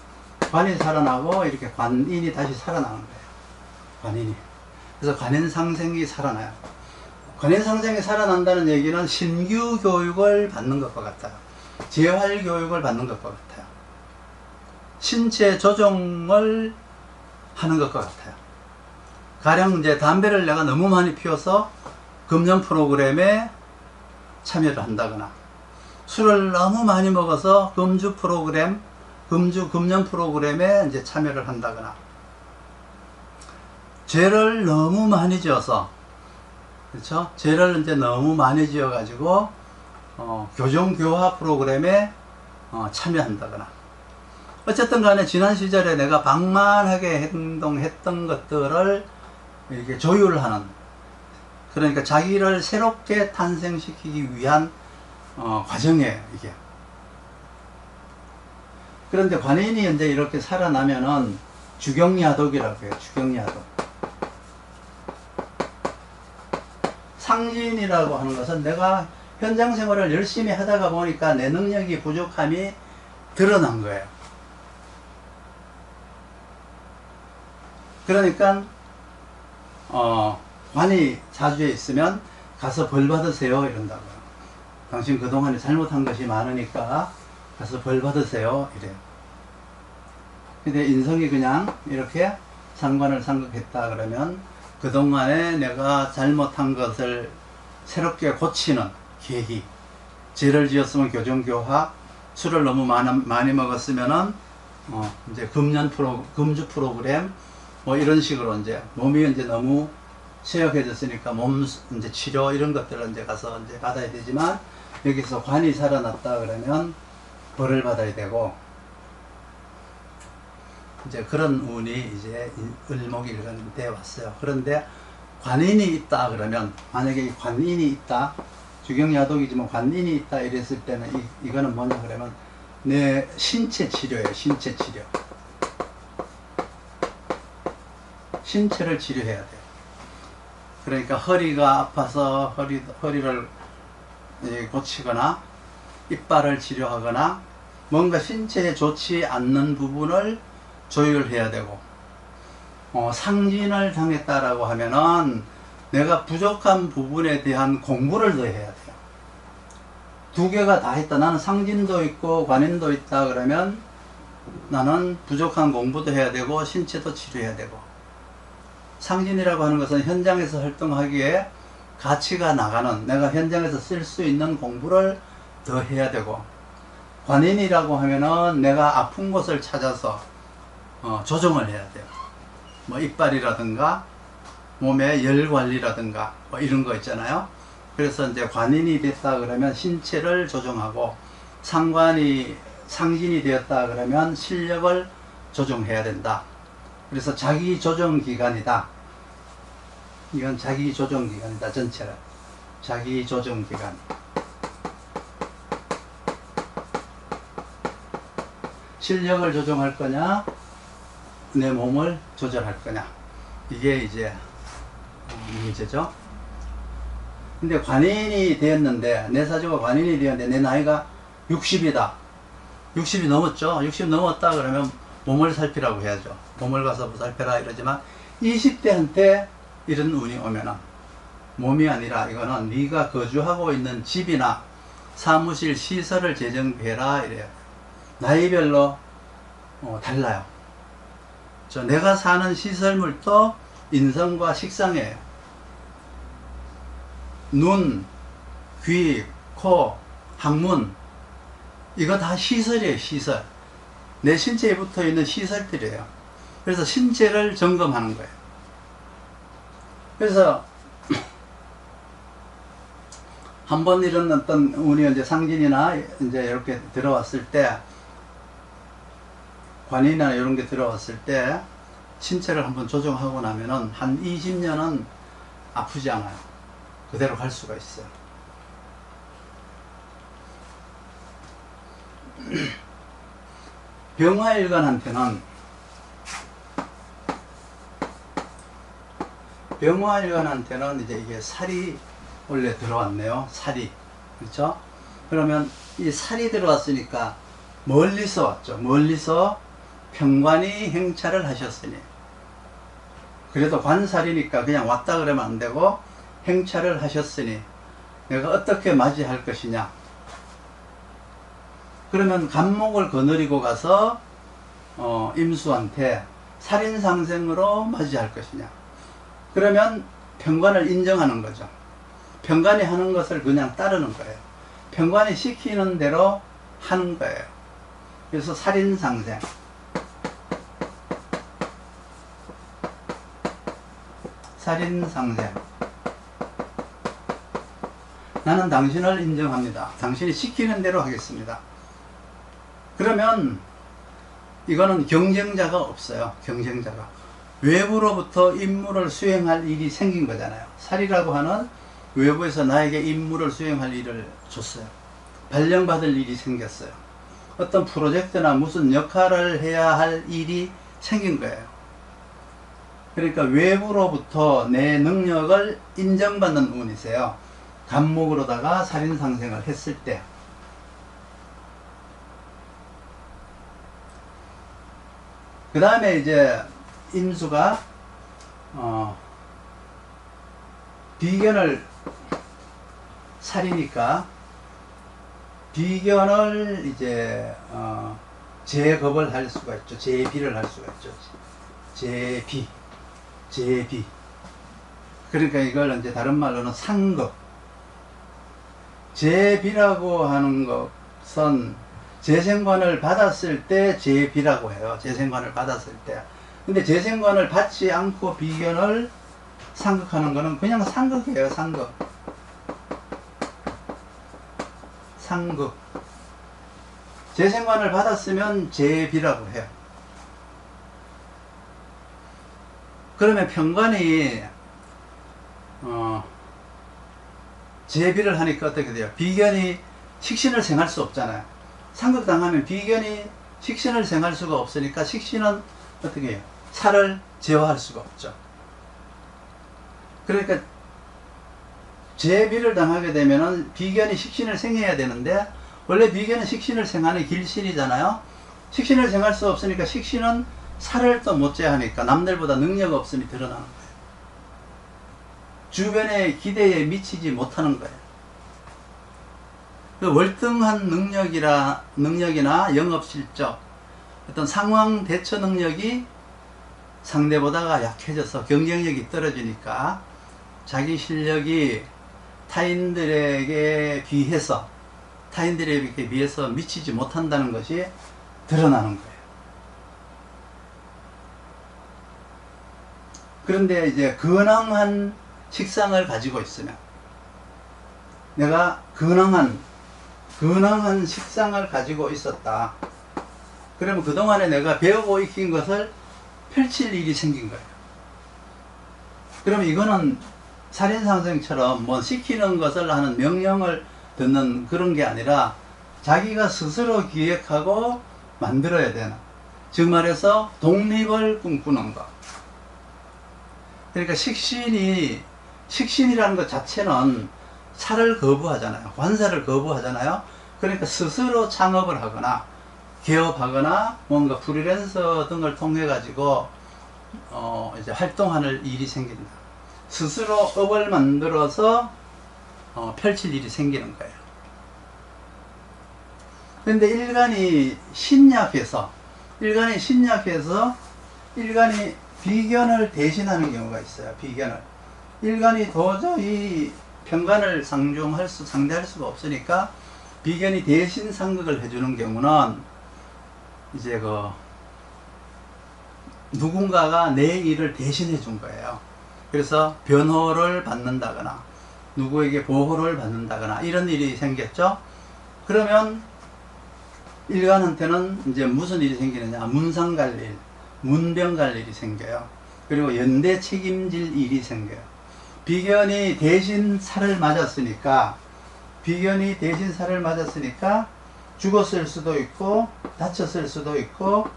관이 살아나고 이렇게 관인이 다시 살아나는 거예요. 관인이. 그래서 관인상생이 살아나요. 관인상생이 살아난다는 얘기는 신규 교육을 받는 것과 같아요. 재활 교육을 받는 것과 같아요. 신체 조정을 하는 것과 같아요. 가령 이제 담배를 내가 너무 많이 피워서 금연 프로그램에 참여를 한다거나, 술을 너무 많이 먹어서 금연 프로그램에 이제 참여를 한다거나, 죄를 너무 많이 지어서, 그렇죠? 죄를 이제 너무 많이 지어가지고, 교정교화 프로그램에 참여한다거나. 어쨌든 간에 지난 시절에 내가 방만하게 행동했던 것들을 이렇게 조율하는, 그러니까 자기를 새롭게 탄생시키기 위한 과정이에요, 이게. 그런데 관인이 이제 이렇게 살아나면은 주경야독이라고 해요, 주경야독. 상진이라고 하는 것은 내가 현장 생활을 열심히 하다가 보니까 내 능력이 부족함이 드러난 거예요. 그러니까 관이 사주에 있으면 가서 벌 받으세요 이런다고요. 당신 그동안에 잘못한 것이 많으니까 가서 벌 받으세요 이래요. 근데 인성이 그냥 이렇게 상관을 상극했다 그러면 그동안에 내가 잘못한 것을 새롭게 고치는 계기, 죄를 지었으면 교정교화, 술을 너무 많이 먹었으면은 이제 금주 프로그램 뭐 이런 식으로 이제 몸이 이제 너무 쇠약해졌으니까 몸 이제 치료 이런 것들을 이제 가서 이제 받아야 되지만 여기서 관이 살아났다 그러면 벌을 받아야 되고 이제 그런 운이 이제 을목일간이 되어 왔어요. 그런데 관인이 있다 그러면 만약에 관인이 있다 주경야독이지만 관인이 있다 이랬을 때는 이거는 뭐냐 그러면 내 신체 치료예요. 신체 치료. 신체를 치료해야 돼요. 그러니까 허리가 아파서 허리를 고치거나 이빨을 치료하거나 뭔가 신체에 좋지 않는 부분을 조율해야 되고 상진을 당했다라고 하면은 내가 부족한 부분에 대한 공부를 더 해야 돼요. 두 개가 다 있다. 나는 상진도 있고 관인도 있다 그러면 나는 부족한 공부도 해야 되고 신체도 치료해야 되고 상진이라고 하는 것은 현장에서 활동하기에 가치가 나가는 내가 현장에서 쓸 수 있는 공부를 더 해야 되고 관인이라고 하면은 내가 아픈 곳을 찾아서 조정을 해야 돼요. 뭐 이빨이라든가 몸의 열 관리라든가 뭐 이런 거 있잖아요. 그래서 이제 관인이 됐다 그러면 신체를 조정하고 상진이 되었다 그러면 실력을 조정해야 된다. 그래서 자기 조정 기간이다. 이건 자기 조정 기간이다. 전체를 자기 조정 기간. 실력을 조정할 거냐 내 몸을 조절할 거냐 이게 이제 문제죠. 근데 관인이 되었는데 내 사주가 관인이 되었는데 내 나이가 60이다 60이 넘었죠. 60 넘었다 그러면 몸을 살피라고 해야죠. 몸을 가서 살펴라 이러지만 20대한테 이런 운이 오면은 몸이 아니라 이거는 네가 거주하고 있는 집이나 사무실 시설을 재정비해라 이래요. 나이별로 달라요. 내가 사는 시설물도 인성과 식상이에요. 눈, 귀, 코, 항문 이거 다 시설이에요. 시설. 내 신체에 붙어 있는 시설들이에요. 그래서 신체를 점검하는 거예요. 그래서 한번 이런 어떤 운이 이제 상진이나 이제 이렇게 들어왔을 때 관이나 이런 게 들어왔을 때 신체를 한번 조정하고 나면은 한 20년은 아프지 않아요. 그대로 갈 수가 있어요. 병화일간한테는 이제 이게 살이 원래 들어왔네요. 살이. 그렇죠? 그러면 이 살이 들어왔으니까 멀리서 왔죠. 멀리서 평관이 행차를 하셨으니 그래도 관살이니까 그냥 왔다 그러면 안 되고 행차를 하셨으니 내가 어떻게 맞이할 것이냐. 그러면 간목을 거느리고 가서 임수한테 살인상생으로 맞이할 것이냐. 그러면 평관을 인정하는 거죠. 평관이 하는 것을 그냥 따르는 거예요. 평관이 시키는 대로 하는 거예요. 그래서 살인상생. 살인상생. 나는 당신을 인정합니다. 당신이 시키는 대로 하겠습니다. 그러면 이거는 경쟁자가 없어요. 경쟁자가. 외부로부터 임무를 수행할 일이 생긴 거잖아요. 살이라고 하는 외부에서 나에게 임무를 수행할 일을 줬어요. 발령받을 일이 생겼어요. 어떤 프로젝트나 무슨 역할을 해야 할 일이 생긴 거예요. 그러니까 외부로부터 내 능력을 인정받는 운이세요. 간목으로다가 살인상생을 했을 때. 그 다음에 이제 임수가 비견을 살이니까 비견을 이제 제겁을 할 수가 있죠. 제비를 할 수가 있죠. 제비. 그러니까 이걸 이제 다른 말로는 상급. 제비라고 하는 것은 재생관을 받았을 때 제비라고 해요. 재생관을 받았을 때. 근데 재생관을 받지 않고 비견을 상극하는 거는 그냥 상극이에요. 상극. 재생관을 받았으면 제비라고 해요. 그러면 편관이 제비를 하니까 어떻게 돼요? 비견이 식신을 생할 수 없잖아요. 상극당하면 비견이 식신을 생할 수가 없으니까 식신은 어떻게 해요? 살을 제어할 수가 없죠. 그러니까 제비를 당하게 되면은 비견이 식신을 생해야 되는데 원래 비견은 식신을 생하는 길신이잖아요. 식신을 생할 수 없으니까 식신은 살을 또 못 제하니까 남들보다 능력 없음이 드러나는 거예요. 주변의 기대에 미치지 못하는 거예요. 그 월등한 능력이나 영업실적, 어떤 상황 대처 능력이 상대보다가 약해져서 경쟁력이 떨어지니까 자기 실력이 타인들에 비해서 미치지 못한다는 것이 드러나는 거예요. 그런데 이제 근황한 식상을 가지고 있으면, 내가 근황한 식상을 가지고 있었다. 그러면 그동안에 내가 배우고 익힌 것을 펼칠 일이 생긴 거예요. 그러면 이거는 살인상생처럼 뭐 시키는 것을 하는 명령을 듣는 그런 게 아니라 자기가 스스로 기획하고 만들어야 되는, 즉 말해서 독립을 꿈꾸는 것. 그러니까 식신이라는 것 자체는 살을 거부하잖아요. 관사를 거부하잖아요. 그러니까 스스로 창업을 하거나 개업하거나 뭔가 프리랜서 등을 통해 가지고 이제 활동하는 일이 생긴다. 스스로 업을 만들어서 펼칠 일이 생기는 거예요. 그런데 일간이 신약해서 일간이 비견을 대신하는 경우가 있어요. 비견을. 일간이 도저히 편관을 상대할 수가 없으니까 비견이 대신 상극을 해주는 경우는 이제 누군가가 내 일을 대신해 준 거예요. 그래서 변호를 받는다거나 누구에게 보호를 받는다거나 이런 일이 생겼죠. 그러면 일간한테는 이제 무슨 일이 생기느냐? 문상 갈 일, 문병 갈 일이 생겨요. 그리고 연대 책임질 일이 생겨요. 비견이 대신 살을 맞았으니까 죽었을 수도 있고 다쳤을 수도 있고,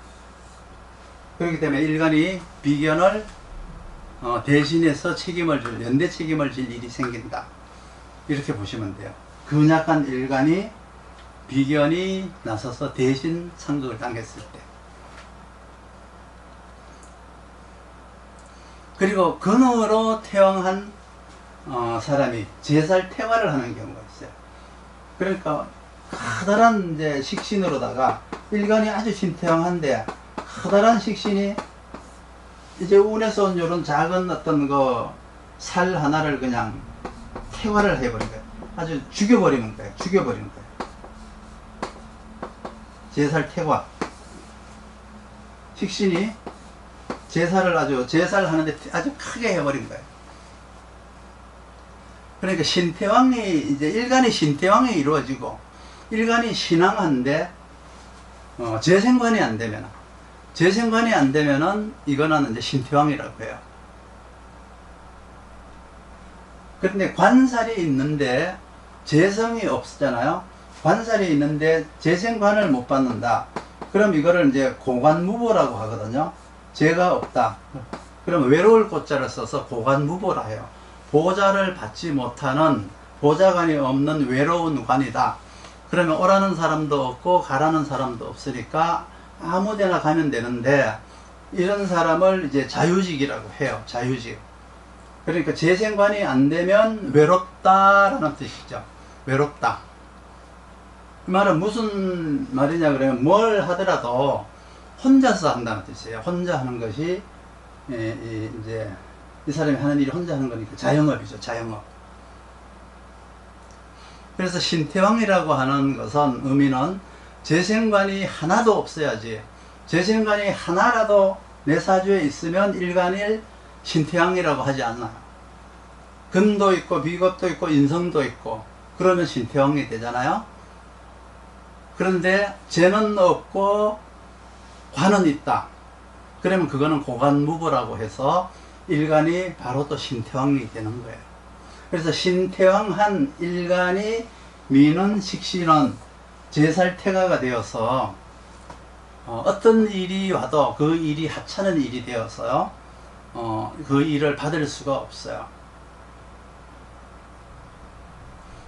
그렇기 때문에 일간이 비견을 대신해서 연대 책임을 질 일이 생긴다. 이렇게 보시면 돼요. 근약한 일간이 비견이 나서서 대신 상극을 당했을 때. 그리고 근으로 태왕한 사람이 제살 태화를 하는 경우가 있어요. 그러니까 커다란 이제 식신으로다가 일간이 아주 신태왕한데 커다란 식신이 이제 운에서 온 요런 작은 어떤 살 하나를 그냥 태화를 해버린 거예요. 아주 죽여버리는 거예요. 제살 태화. 식신이 제살 하는데 아주 크게 해버린 거예요. 그러니까 이제 일간이 신태왕이 이루어지고, 일간이 신왕한데, 재생관이 안 되면은, 이거는 이제 신태왕이라고 해요. 그런데 관살이 있는데, 재성이 없잖아요. 관살이 있는데, 재생관을 못 받는다. 그럼 이거를 이제 고관무보라고 하거든요. 재가 없다. 그럼 외로울 고자를 써서 고관무보라 해요. 보좌를 받지 못하는, 보좌관이 없는 외로운 관이다. 그러면 오라는 사람도 없고 가라는 사람도 없으니까 아무데나 가면 되는데, 이런 사람을 이제 자유직이라고 해요. 자유직. 그러니까 재생관이 안 되면 외롭다라는 뜻이죠. 외롭다. 그 말은 무슨 말이냐 그러면 뭘 하더라도 혼자서 한다는 뜻이에요. 혼자 하는 것이 이제 이 사람이 하는 일이 혼자 하는 거니까 자영업이죠. 자영업. 그래서 신태왕이라고 하는 것은 의미는 재생관이 하나도 없어야지. 재생관이 하나라도 내 사주에 있으면 일간일 신태왕이라고 하지 않나요? 금도 있고 비겁도 있고 인성도 있고 그러면 신태왕이 되잖아요. 그런데 재는 없고 관은 있다. 그러면 그거는 고관무보라고 해서 일간이 바로 또 신태왕이 되는 거예요. 그래서 신태왕한 일간이 미는 식신은 제살태가가 되어서 어떤 일이 와도 그 일이 하찮은 일이 되어서 그 일을 받을 수가 없어요.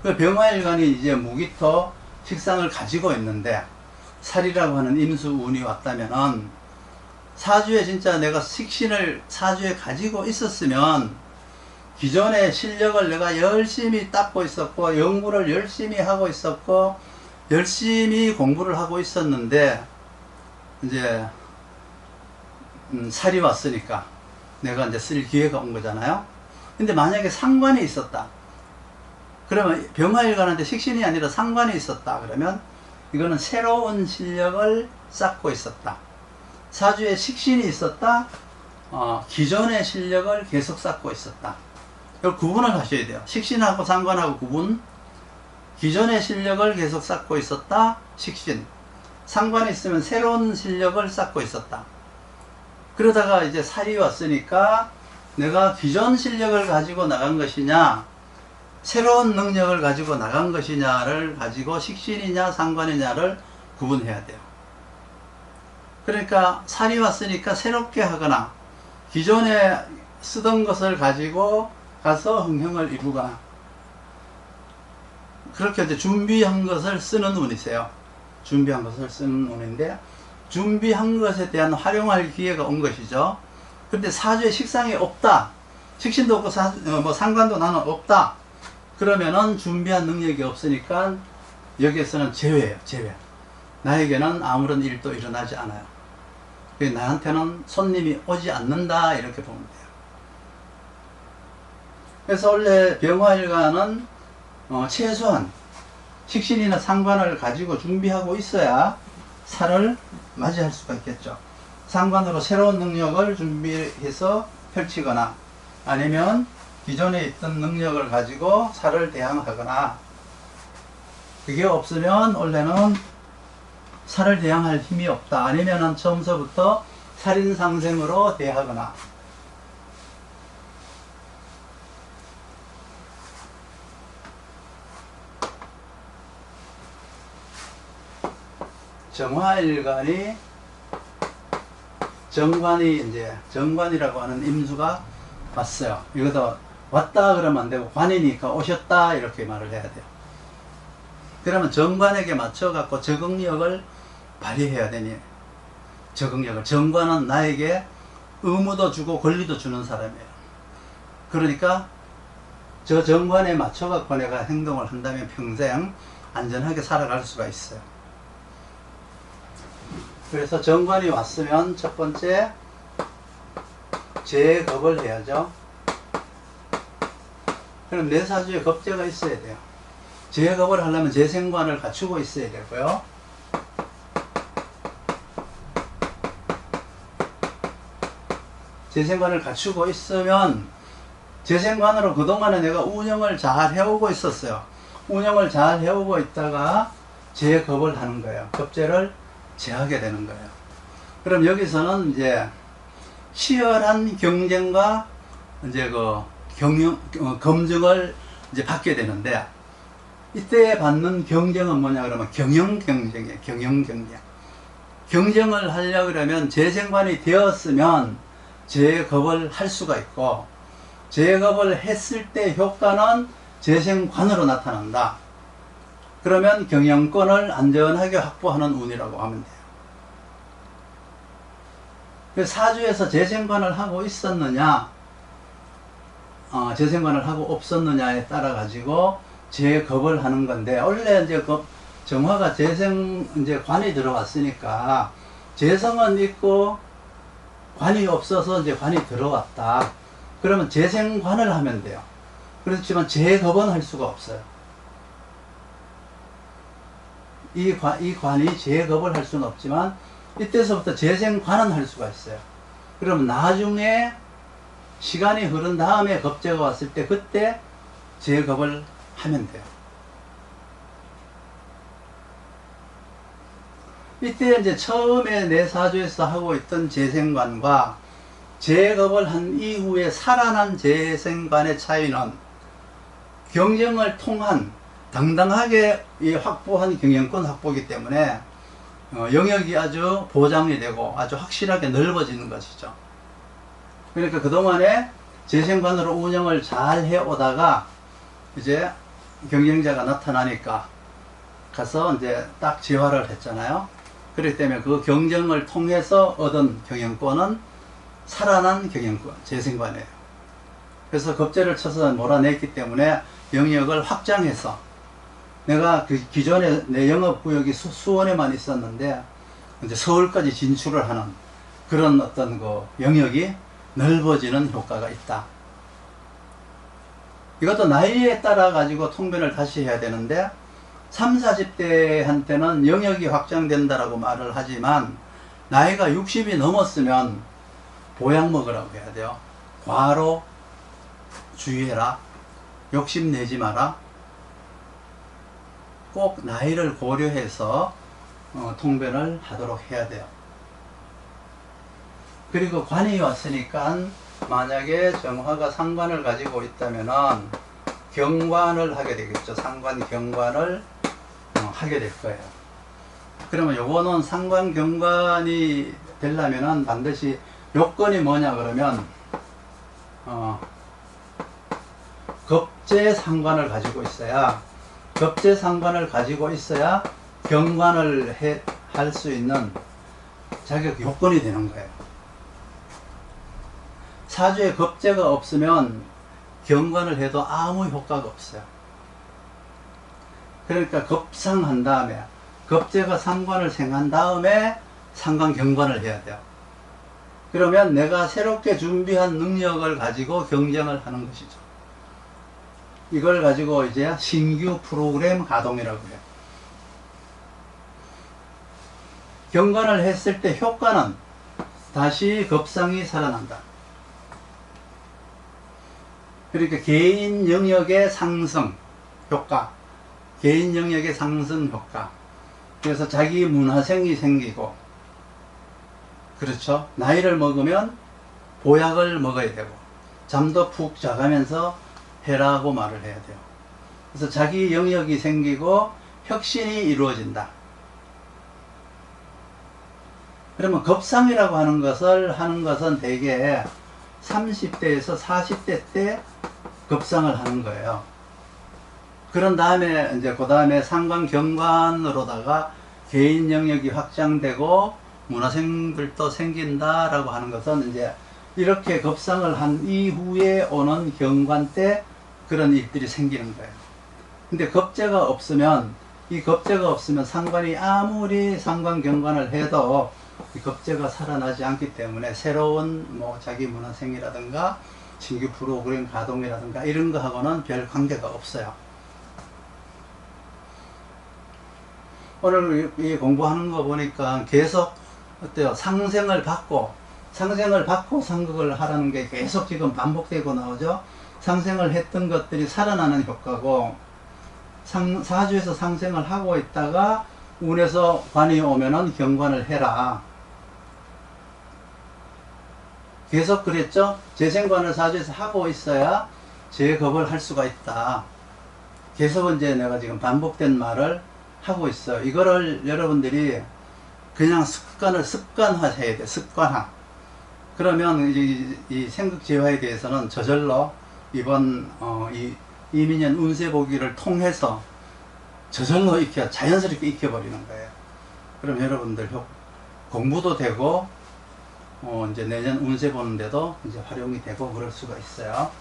그 병화일간이 이제 무기토 식상을 가지고 있는데 살이라고 하는 임수운이 왔다면은 사주에 진짜 내가 식신을 사주에 가지고 있었으면 기존의 실력을 내가 열심히 닦고 있었고 연구를 열심히 하고 있었고 열심히 공부를 하고 있었는데 이제 살이 왔으니까 내가 이제 쓸 기회가 온 거잖아요. 근데 만약에 상관이 있었다. 그러면 병화일간한테 식신이 아니라 상관이 있었다. 그러면 이거는 새로운 실력을 쌓고 있었다. 사주에 식신이 있었다. 기존의 실력을 계속 쌓고 있었다. 이걸 구분을 하셔야 돼요. 식신하고 상관하고 구분. 기존의 실력을 계속 쌓고 있었다. 식신. 상관이 있으면 새로운 실력을 쌓고 있었다. 그러다가 이제 살이 왔으니까 내가 기존 실력을 가지고 나간 것이냐 새로운 능력을 가지고 나간 것이냐를 가지고 식신이냐 상관이냐를 구분해야 돼요. 그러니까 살이 왔으니까 새롭게 하거나 기존에 쓰던 것을 가지고 가서 흥행을 이루거나 그렇게 이제 준비한 것을 쓰는 운이세요. 준비한 것을 쓰는 운인데 준비한 것에 대한 활용할 기회가 온 것이죠. 그런데 사주에 식상이 없다. 식신도 없고 상관도 나는 없다. 그러면은 준비한 능력이 없으니까 여기에서는 제외예요. 제외. 나에게는 아무런 일도 일어나지 않아요. 나한테는 손님이 오지 않는다 이렇게 보면 돼요. 그래서 원래 병화일간은 최소한 식신이나 상관을 가지고 준비하고 있어야 살을 맞이할 수가 있겠죠. 상관으로 새로운 능력을 준비해서 펼치거나 아니면 기존에 있던 능력을 가지고 살을 대항하거나 그게 없으면 원래는 살을 대항할 힘이 없다. 아니면은 처음서부터 살인상생으로 대하거나 정화일간이 정관이라고 하는 임수가 왔어요. 이것도 왔다 그러면 안 되고 관이니까 오셨다 이렇게 말을 해야 돼요. 그러면 정관에게 맞춰 갖고 적응력을 발휘해야 되니 적응력을 정관은 나에게 의무도 주고 권리도 주는 사람이에요. 그러니까 저 정관에 맞춰 갖고 내가 행동을 한다면 평생 안전하게 살아갈 수가 있어요. 그래서 정관이 왔으면 첫 번째 재겁을 해야죠. 그럼 내 사주에 겁재가 있어야 돼요. 재겁을 하려면 재생관을 갖추고 있어야 되고요. 재생관을 갖추고 있으면 재생관으로 그동안에 내가 운영을 잘 해오고 있었어요. 운영을 잘 해오고 있다가 재겁을 하는 거예요. 겁재를 제하게 되는 거예요. 그럼 여기서는 이제 치열한 경쟁과 이제 검증을 이제 받게 되는데 이때 받는 경쟁은 뭐냐 그러면 경영 경쟁이에요. 경영 경쟁. 경쟁을 하려고 그러면 재생관이 되었으면 재겁을 할 수가 있고 재겁을 했을 때 효과는 재생관으로 나타난다. 그러면 경영권을 안전하게 확보하는 운이라고 하면 돼요. 그 사주에서 재생관을 하고 있었느냐, 재생관을 하고 없었느냐에 따라 가지고 재겁을 하는 건데, 원래 이제 정화가 재생 이제 관이 들어왔으니까 재성은 있고 관이 없어서 이제 관이 들어왔다. 그러면 재생관을 하면 돼요. 그렇지만 재겁은 할 수가 없어요. 이 관이 재겁을 할 수는 없지만 이때서부터 재생관은 할 수가 있어요. 그러면 나중에 시간이 흐른 다음에 겁재가 왔을 때 그때 재겁을 하면 돼요. 이때 이제 처음에 내 사주에서 하고 있던 재생관과 재겁을 한 이후에 살아난 재생관의 차이는 경쟁을 통한 당당하게 확보한 경영권 확보이기 때문에 영역이 아주 보장이 되고 아주 확실하게 넓어지는 것이죠. 그러니까 그동안에 재생관으로 운영을 잘 해오다가 이제 경쟁자가 나타나니까 가서 이제 딱 재활을 했잖아요. 그렇기 때문에 그 경쟁을 통해서 얻은 경영권은 살아난 경영권, 재생관이에요. 그래서 겁재를 쳐서 몰아냈기 때문에 영역을 확장해서 내가 그 기존에 내 영업구역이 수원에만 있었는데 이제 서울까지 진출을 하는 그런 어떤 그 영역이 넓어지는 효과가 있다. 이것도 나이에 따라 가지고 통변을 다시 해야 되는데 30, 40대한테는 영역이 확장된다라고 말을 하지만 나이가 60이 넘었으면 보약 먹으라고 해야 돼요. 과로 주의해라. 욕심내지 마라. 꼭 나이를 고려해서 통변을 하도록 해야 돼요. 그리고 관이 왔으니까 만약에 정화가 상관을 가지고 있다면은 경관을 하게 되겠죠. 상관 경관을 하게 될 거예요. 그러면 요거는 상관 경관이 되려면은 반드시 요건이 뭐냐 그러면 겁재 상관을 가지고 있어야, 겁재 상관을 가지고 있어야 경관을 할 수 있는 자격 요건이 되는 거예요. 사주에 겁재가 없으면 경관을 해도 아무 효과가 없어요. 그러니까 겁상한 다음에 겁재가 상관을 생한 다음에 상관 경관을 해야 돼요. 그러면 내가 새롭게 준비한 능력을 가지고 경쟁을 하는 것이죠. 이걸 가지고 이제 신규 프로그램 가동이라고 해요. 경관을 했을 때 효과는 다시 겁상이 살아난다. 그러니까 개인 영역의 상승 효과, 개인 영역의 상승 효과. 그래서 자기 문화생이 생기고, 그렇죠. 나이를 먹으면 보약을 먹어야 되고, 잠도 푹 자가면서 해라고 말을 해야 돼요. 그래서 자기 영역이 생기고 혁신이 이루어진다. 그러면 겁상이라고 하는 것은 대개 30대에서 40대 때 겁상을 하는 거예요. 그런 다음에 이제 그 다음에 상관 경관으로다가 개인 영역이 확장되고 문화생들도 생긴다라고 하는 것은 이제 이렇게 겁상을 한 이후에 오는 경관 때 그런 일들이 생기는 거예요. 근데 겁재가 없으면, 이 겁재가 없으면 상관이 아무리 상관 경관을 해도 이 겁재가 살아나지 않기 때문에 새로운 뭐 자기 문화생이라든가 신규 프로그램 가동이라든가 이런 거하고는 별 관계가 없어요. 오늘 이 공부하는 거 보니까 계속 어때요? 상생을 받고 상극을 하라는 게 계속 지금 반복되고 나오죠. 상생을 했던 것들이 살아나는 효과고, 사주에서 상생을 하고 있다가 운에서 관이 오면은 경관을 해라. 계속 그랬죠. 재생관을 사주에서 하고 있어야 재겁을 할 수가 있다. 계속 이제 내가 지금 반복된 말을 하고 있어요. 이거를 여러분들이 그냥 습관화해야 돼. 습관화. 그러면 이 생극재화에 대해서는 저절로 이번 이민년 운세 보기를 통해서 저절로 자연스럽게 익혀버리는 거예요. 그럼 여러분들 공부도 되고 이제 내년 운세 보는데도 이제 활용이 되고 그럴 수가 있어요.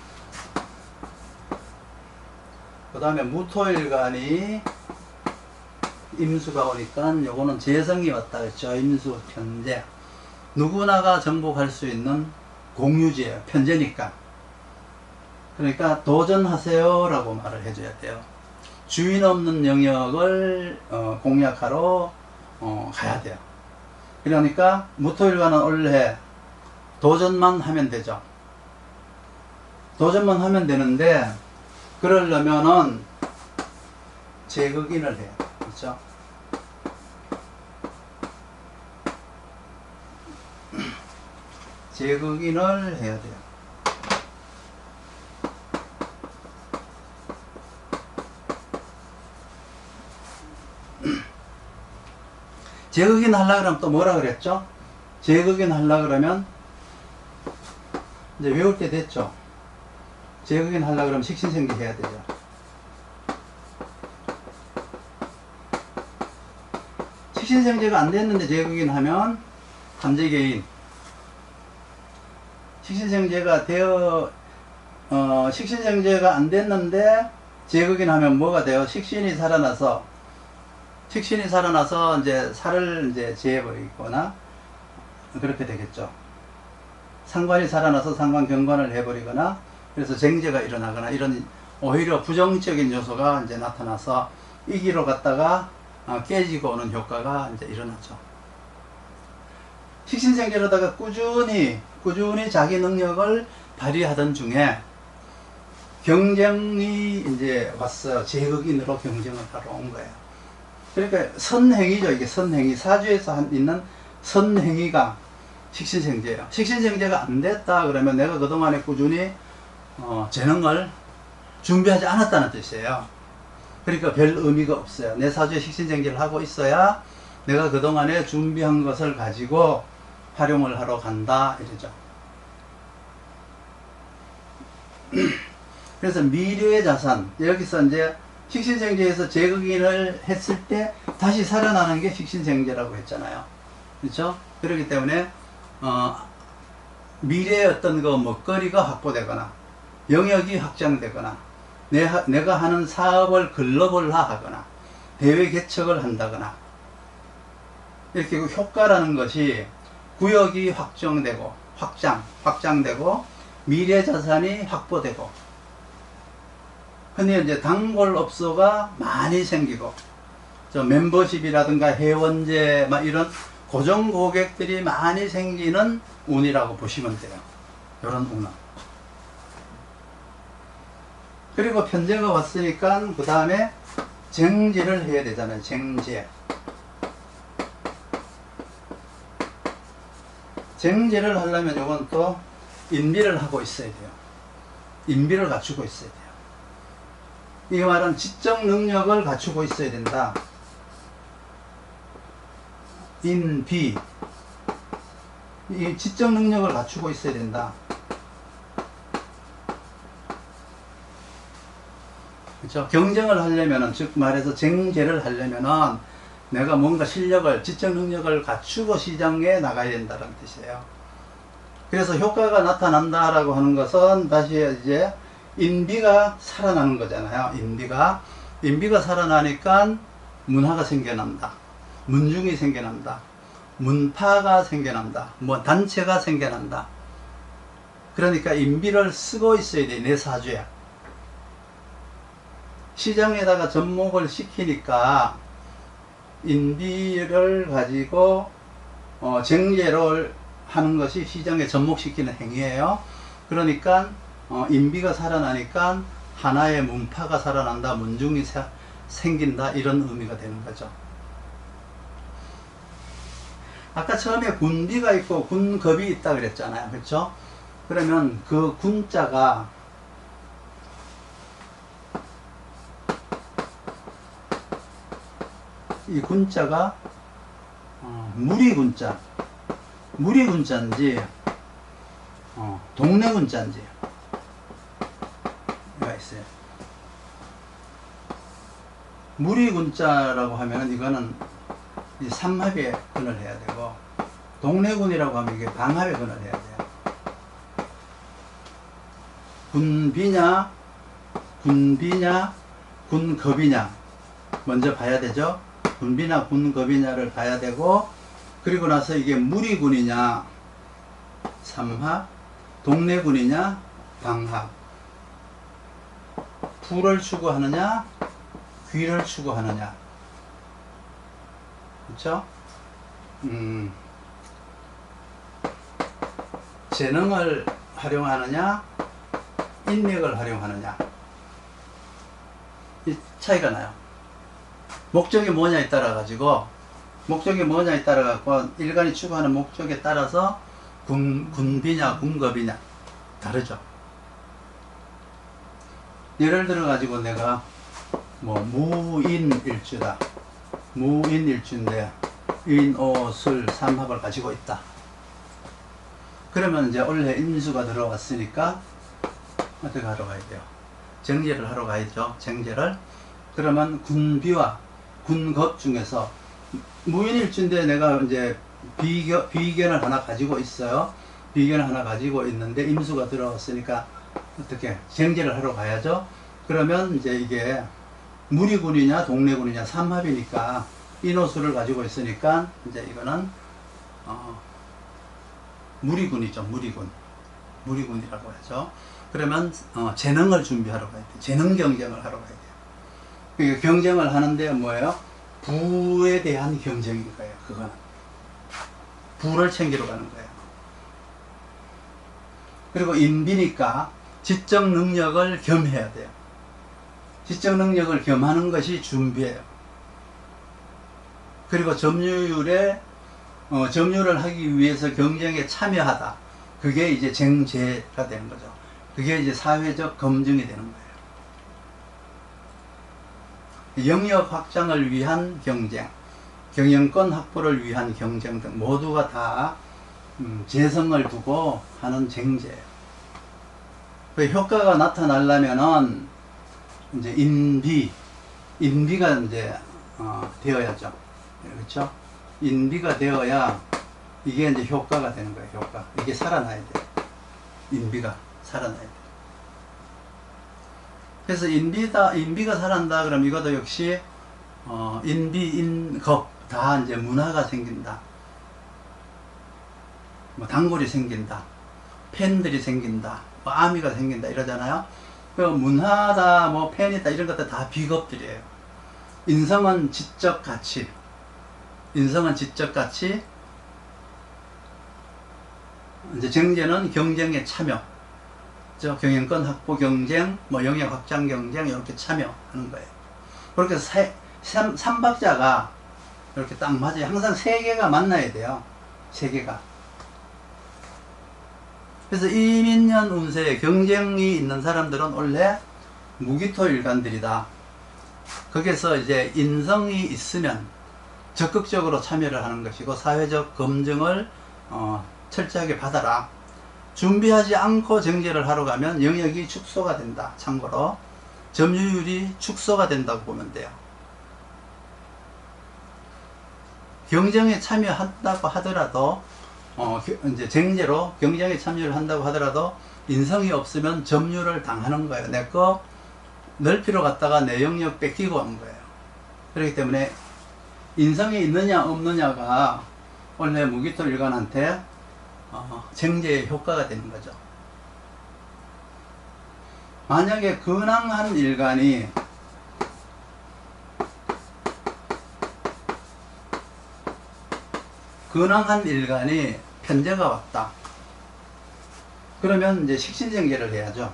그 다음에 무토일간이 임수가 오니까 요거는 재성이 왔다 그랬죠. 임수 편재. 누구나가 정복할 수 있는 공유지예요. 편재니까. 그러니까 도전하세요 라고 말을 해줘야 돼요. 주인 없는 영역을 공략하러 가야 돼요. 그러니까 무토일간은 원래 도전만 하면 되죠. 도전만 하면 되는데 그러려면은 재극인을 해요. 그렇죠? 재극인을 해야 돼요. 재극인 하려고 그러면 또 뭐라 그랬죠? 재극인 하려고 그러면 이제 외울 때 됐죠? 재극인 하려고 그러면 식신생지 해야 되죠. 식신생제가 안 됐는데 재극인 하면 감재개인. 식신생제가 식신생제가 안 됐는데 재극인 하면 뭐가 돼요? 식신이 살아나서 이제 살을 이제 제해버리거나 그렇게 되겠죠. 상관이 살아나서 상관 경관을 해버리거나 그래서 쟁제가 일어나거나 이런 오히려 부정적인 요소가 이제 나타나서 이기로 갔다가 깨지고 오는 효과가 이제 일어나죠. 식신생제로다가 꾸준히 자기 능력을 발휘하던 중에 경쟁이 이제 왔어요. 재극인으로 경쟁을 하러 온 거예요. 그러니까 선행이죠. 이게 선행이. 사주에서 있는 선행이가 식신생제예요. 식신생제가 안 됐다 그러면 내가 그동안에 꾸준히 재능을 준비하지 않았다는 뜻이에요. 그러니까 별 의미가 없어요. 내 사주에 식신생제를 하고 있어야 내가 그동안에 준비한 것을 가지고 활용을 하러 간다 이러죠. 그래서 미래의 자산, 여기서 이제 식신생제에서 재극인을 했을 때 다시 살아나는 게 식신생제라고 했잖아요. 그렇죠? 그렇기 때문에 미래의 어떤 그 먹거리가 확보되거나 영역이 확장되거나 내가 하는 사업을 글로벌화하거나 대외 개척을 한다거나 이렇게 그 효과라는 것이 구역이 확장되고 미래 자산이 확보되고 흔히 이제 단골업소가 많이 생기고 멤버십이라든가 회원제 이런 고정 고객들이 많이 생기는 운이라고 보시면 돼요. 이런 운은. 그리고 편제가 왔으니까 그 다음에 쟁제를 해야 되잖아요. 쟁제를 하려면 이건 또 인비를 하고 있어야 돼요. 인비를 갖추고 있어야 돼요. 이게 말은 지적 능력을 갖추고 있어야 된다. 인비. 이 지적 능력을 갖추고 있어야 된다. 그렇죠? 경쟁을 하려면은, 즉 말해서 쟁제를 하려면은 내가 뭔가 실력을, 지적 능력을 갖추고 시장에 나가야 된다는 뜻이에요. 그래서 효과가 나타난다라고 하는 것은 다시 이제 인비가 살아나는 거잖아요. 인비가 살아나니까 문화가 생겨난다. 문중이 생겨난다. 문파가 생겨난다. 단체가 생겨난다. 그러니까 인비를 쓰고 있어야 돼. 내 사주에. 시장에다가 접목을 시키니까 인비를 가지고 쟁제를 하는 것이 시장에 접목시키는 행위예요. 그러니까 인비가 살아나니까 하나의 문파가 살아난다, 문중이 생긴다, 이런 의미가 되는 거죠. 아까 처음에 군비가 있고 군겁이 있다 그랬잖아요. 그렇죠? 그러면 그 군자가 이 군자가 무리군자, 무리군자인지 동네군자인지 가 있어요. 무리군자라고 하면 이거는 삼합의 근을 해야 되고, 동래군이라고 하면 이게 방합의 근을 해야 돼요. 군비냐, 군겁이냐 먼저 봐야 되죠. 군비나 군겁이냐를 봐야 되고, 그리고 나서 이게 무리군이냐 삼합, 동래군이냐 방합, 부를 추구하느냐 귀를 추구하느냐, 그렇죠? 재능을 활용하느냐 인맥을 활용하느냐, 이 차이가 나요. 목적이 뭐냐에 따라 가지고, 목적이 뭐냐에 따라 갖고 일간이 추구하는 목적에 따라서 군비냐 군겁이냐 다르죠. 예를 들어 가지고 내가 뭐 무인일주다, 무인일주인데 인오술 삼합을 가지고 있다. 그러면 이제 원래 인수가 들어왔으니까 어떻게 하러 가야 돼요? 정제를 하러 가야죠. 정제를. 그러면 군비와 군겁 중에서 무인일주인데 내가 이제 비견을 하나 가지고 있어요. 비견을 하나 가지고 있는데 임수가 들어왔으니까 어떻게 정제를 하러 가야죠. 그러면 이제 이게 무리군이냐 동래군이냐 삼합이니까 인호수를 가지고 있으니까 이제 이거는 무리군이죠. 무리군이라고 하죠. 그러면 재능을 준비하러 가야 돼요. 재능 경쟁을 하러 가야 돼요. 그러니까 경쟁을 하는데 뭐예요? 부에 대한 경쟁인 거예요. 그거는 부를 챙기러 가는 거예요. 그리고 인비니까 지적 능력을 겸해야 돼요. 지적 능력을 겸하는 것이 준비예요. 그리고 점유율을 하기 위해서 경쟁에 참여하다. 그게 이제 정제가 되는 거죠. 그게 이제 사회적 검증이 되는 거예요. 영역 확장을 위한 경쟁, 경영권 확보를 위한 경쟁 등 모두가 다 재성을 두고 하는 정제예요. 그 효과가 나타나려면은 이제 인비가 이제 되어야죠. 그렇죠? 인비가 되어야 이게 이제 효과가 되는 거예요. 효과. 이게 살아나야 돼요. 인비가 살아나야 돼요. 그래서 인비가 살아난다 그러면 이것도 역시 인비, 인겁 다 이제 문화가 생긴다. 뭐 단골이 생긴다. 팬들이 생긴다. 뭐 아미가 생긴다 이러잖아요. 그 문화다, 뭐 팬이다 이런 것들 다 비겁들이에요. 인성은 지적 가치. 이제 정제는 경쟁에 참여. 경영권 확보 경쟁, 뭐 영역 확장 경쟁 이렇게 참여하는 거예요. 그렇게 삼박자가 이렇게 딱 맞아요. 항상 세 개가 만나야 돼요. 세 개가. 그래서 이민년 운세에 경쟁이 있는 사람들은 원래 무기토일간들이다. 거기서 이제 인성이 있으면 적극적으로 참여를 하는 것이고, 사회적 검증을 철저하게 받아라. 준비하지 않고 정제를 하러 가면 영역이 축소가 된다. 참고로 점유율이 축소가 된다고 보면 돼요. 경쟁에 참여한다고 하더라도 이제 정제로 경쟁에 참여를 한다고 하더라도 인성이 없으면 점유를 당하는 거예요. 내 거 넓히러 갔다가 내 영역 뺏기고 한 거예요. 그렇기 때문에 인성이 있느냐 없느냐가 원래 무기토 일간한테 정제의 효과가 되는 거죠. 만약에 근황한 일간이 편제가 왔다. 그러면 이제 식신정제를 해야죠.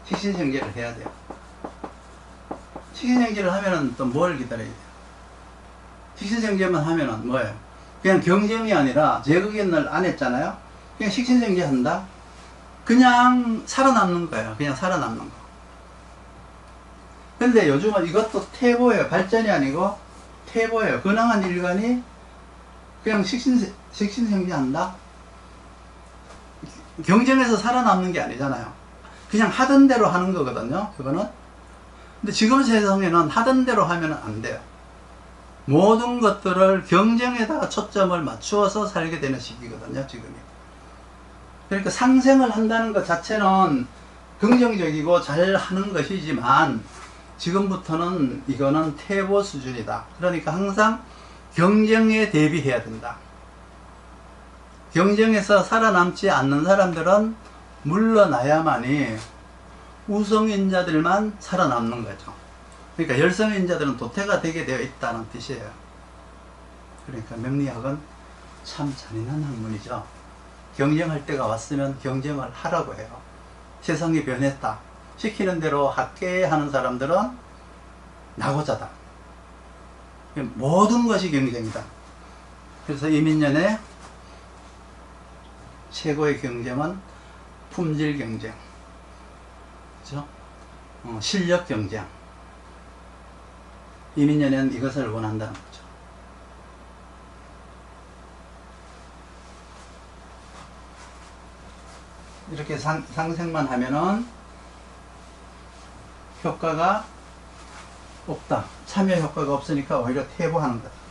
식신정제를 해야 돼요. 식신정제를 하면은 또 뭘 기다려야 돼요? 식신정제만 하면은 뭐예요? 그냥 경쟁이 아니라 제거견을 안 했잖아요. 그냥 식신정제 한다? 그냥 살아남는 거예요. 그냥 살아남는 거. 근데 요즘은 이것도 태보예요. 발전이 아니고 태보예요. 근황한 일간이 그냥 식신정제 한다? 경쟁에서 살아남는 게 아니잖아요. 그냥 하던 대로 하는 거거든요. 그거는. 근데 지금 세상에는 하던 대로 하면 안 돼요. 모든 것들을 경쟁에다가 초점을 맞추어서 살게 되는 시기거든요, 지금이. 그러니까 상생을 한다는 것 자체는 긍정적이고 잘 하는 것이지만 지금부터는 이거는 퇴보 수준이다. 그러니까 항상 경쟁에 대비해야 된다. 경쟁에서 살아남지 않는 사람들은 물러나야만이 우성인자들만 살아남는 거죠. 그러니까 열성인자들은 도태가 되게 되어 있다는 뜻이에요. 그러니까 명리학은 참 잔인한 학문이죠. 경쟁할 때가 왔으면 경쟁을 하라고 해요. 세상이 변했다. 시키는 대로 할게 하는 사람들은 낙오자다. 모든 것이 경쟁이다. 그래서 이민년의 최고의 경쟁은 품질 경쟁, 그죠? 실력 경쟁. 이민년에는 이것을 원한다는 거죠. 이렇게 상생만 하면은 효과가 없다. 참여 효과가 없으니까 오히려 퇴보하는 거다.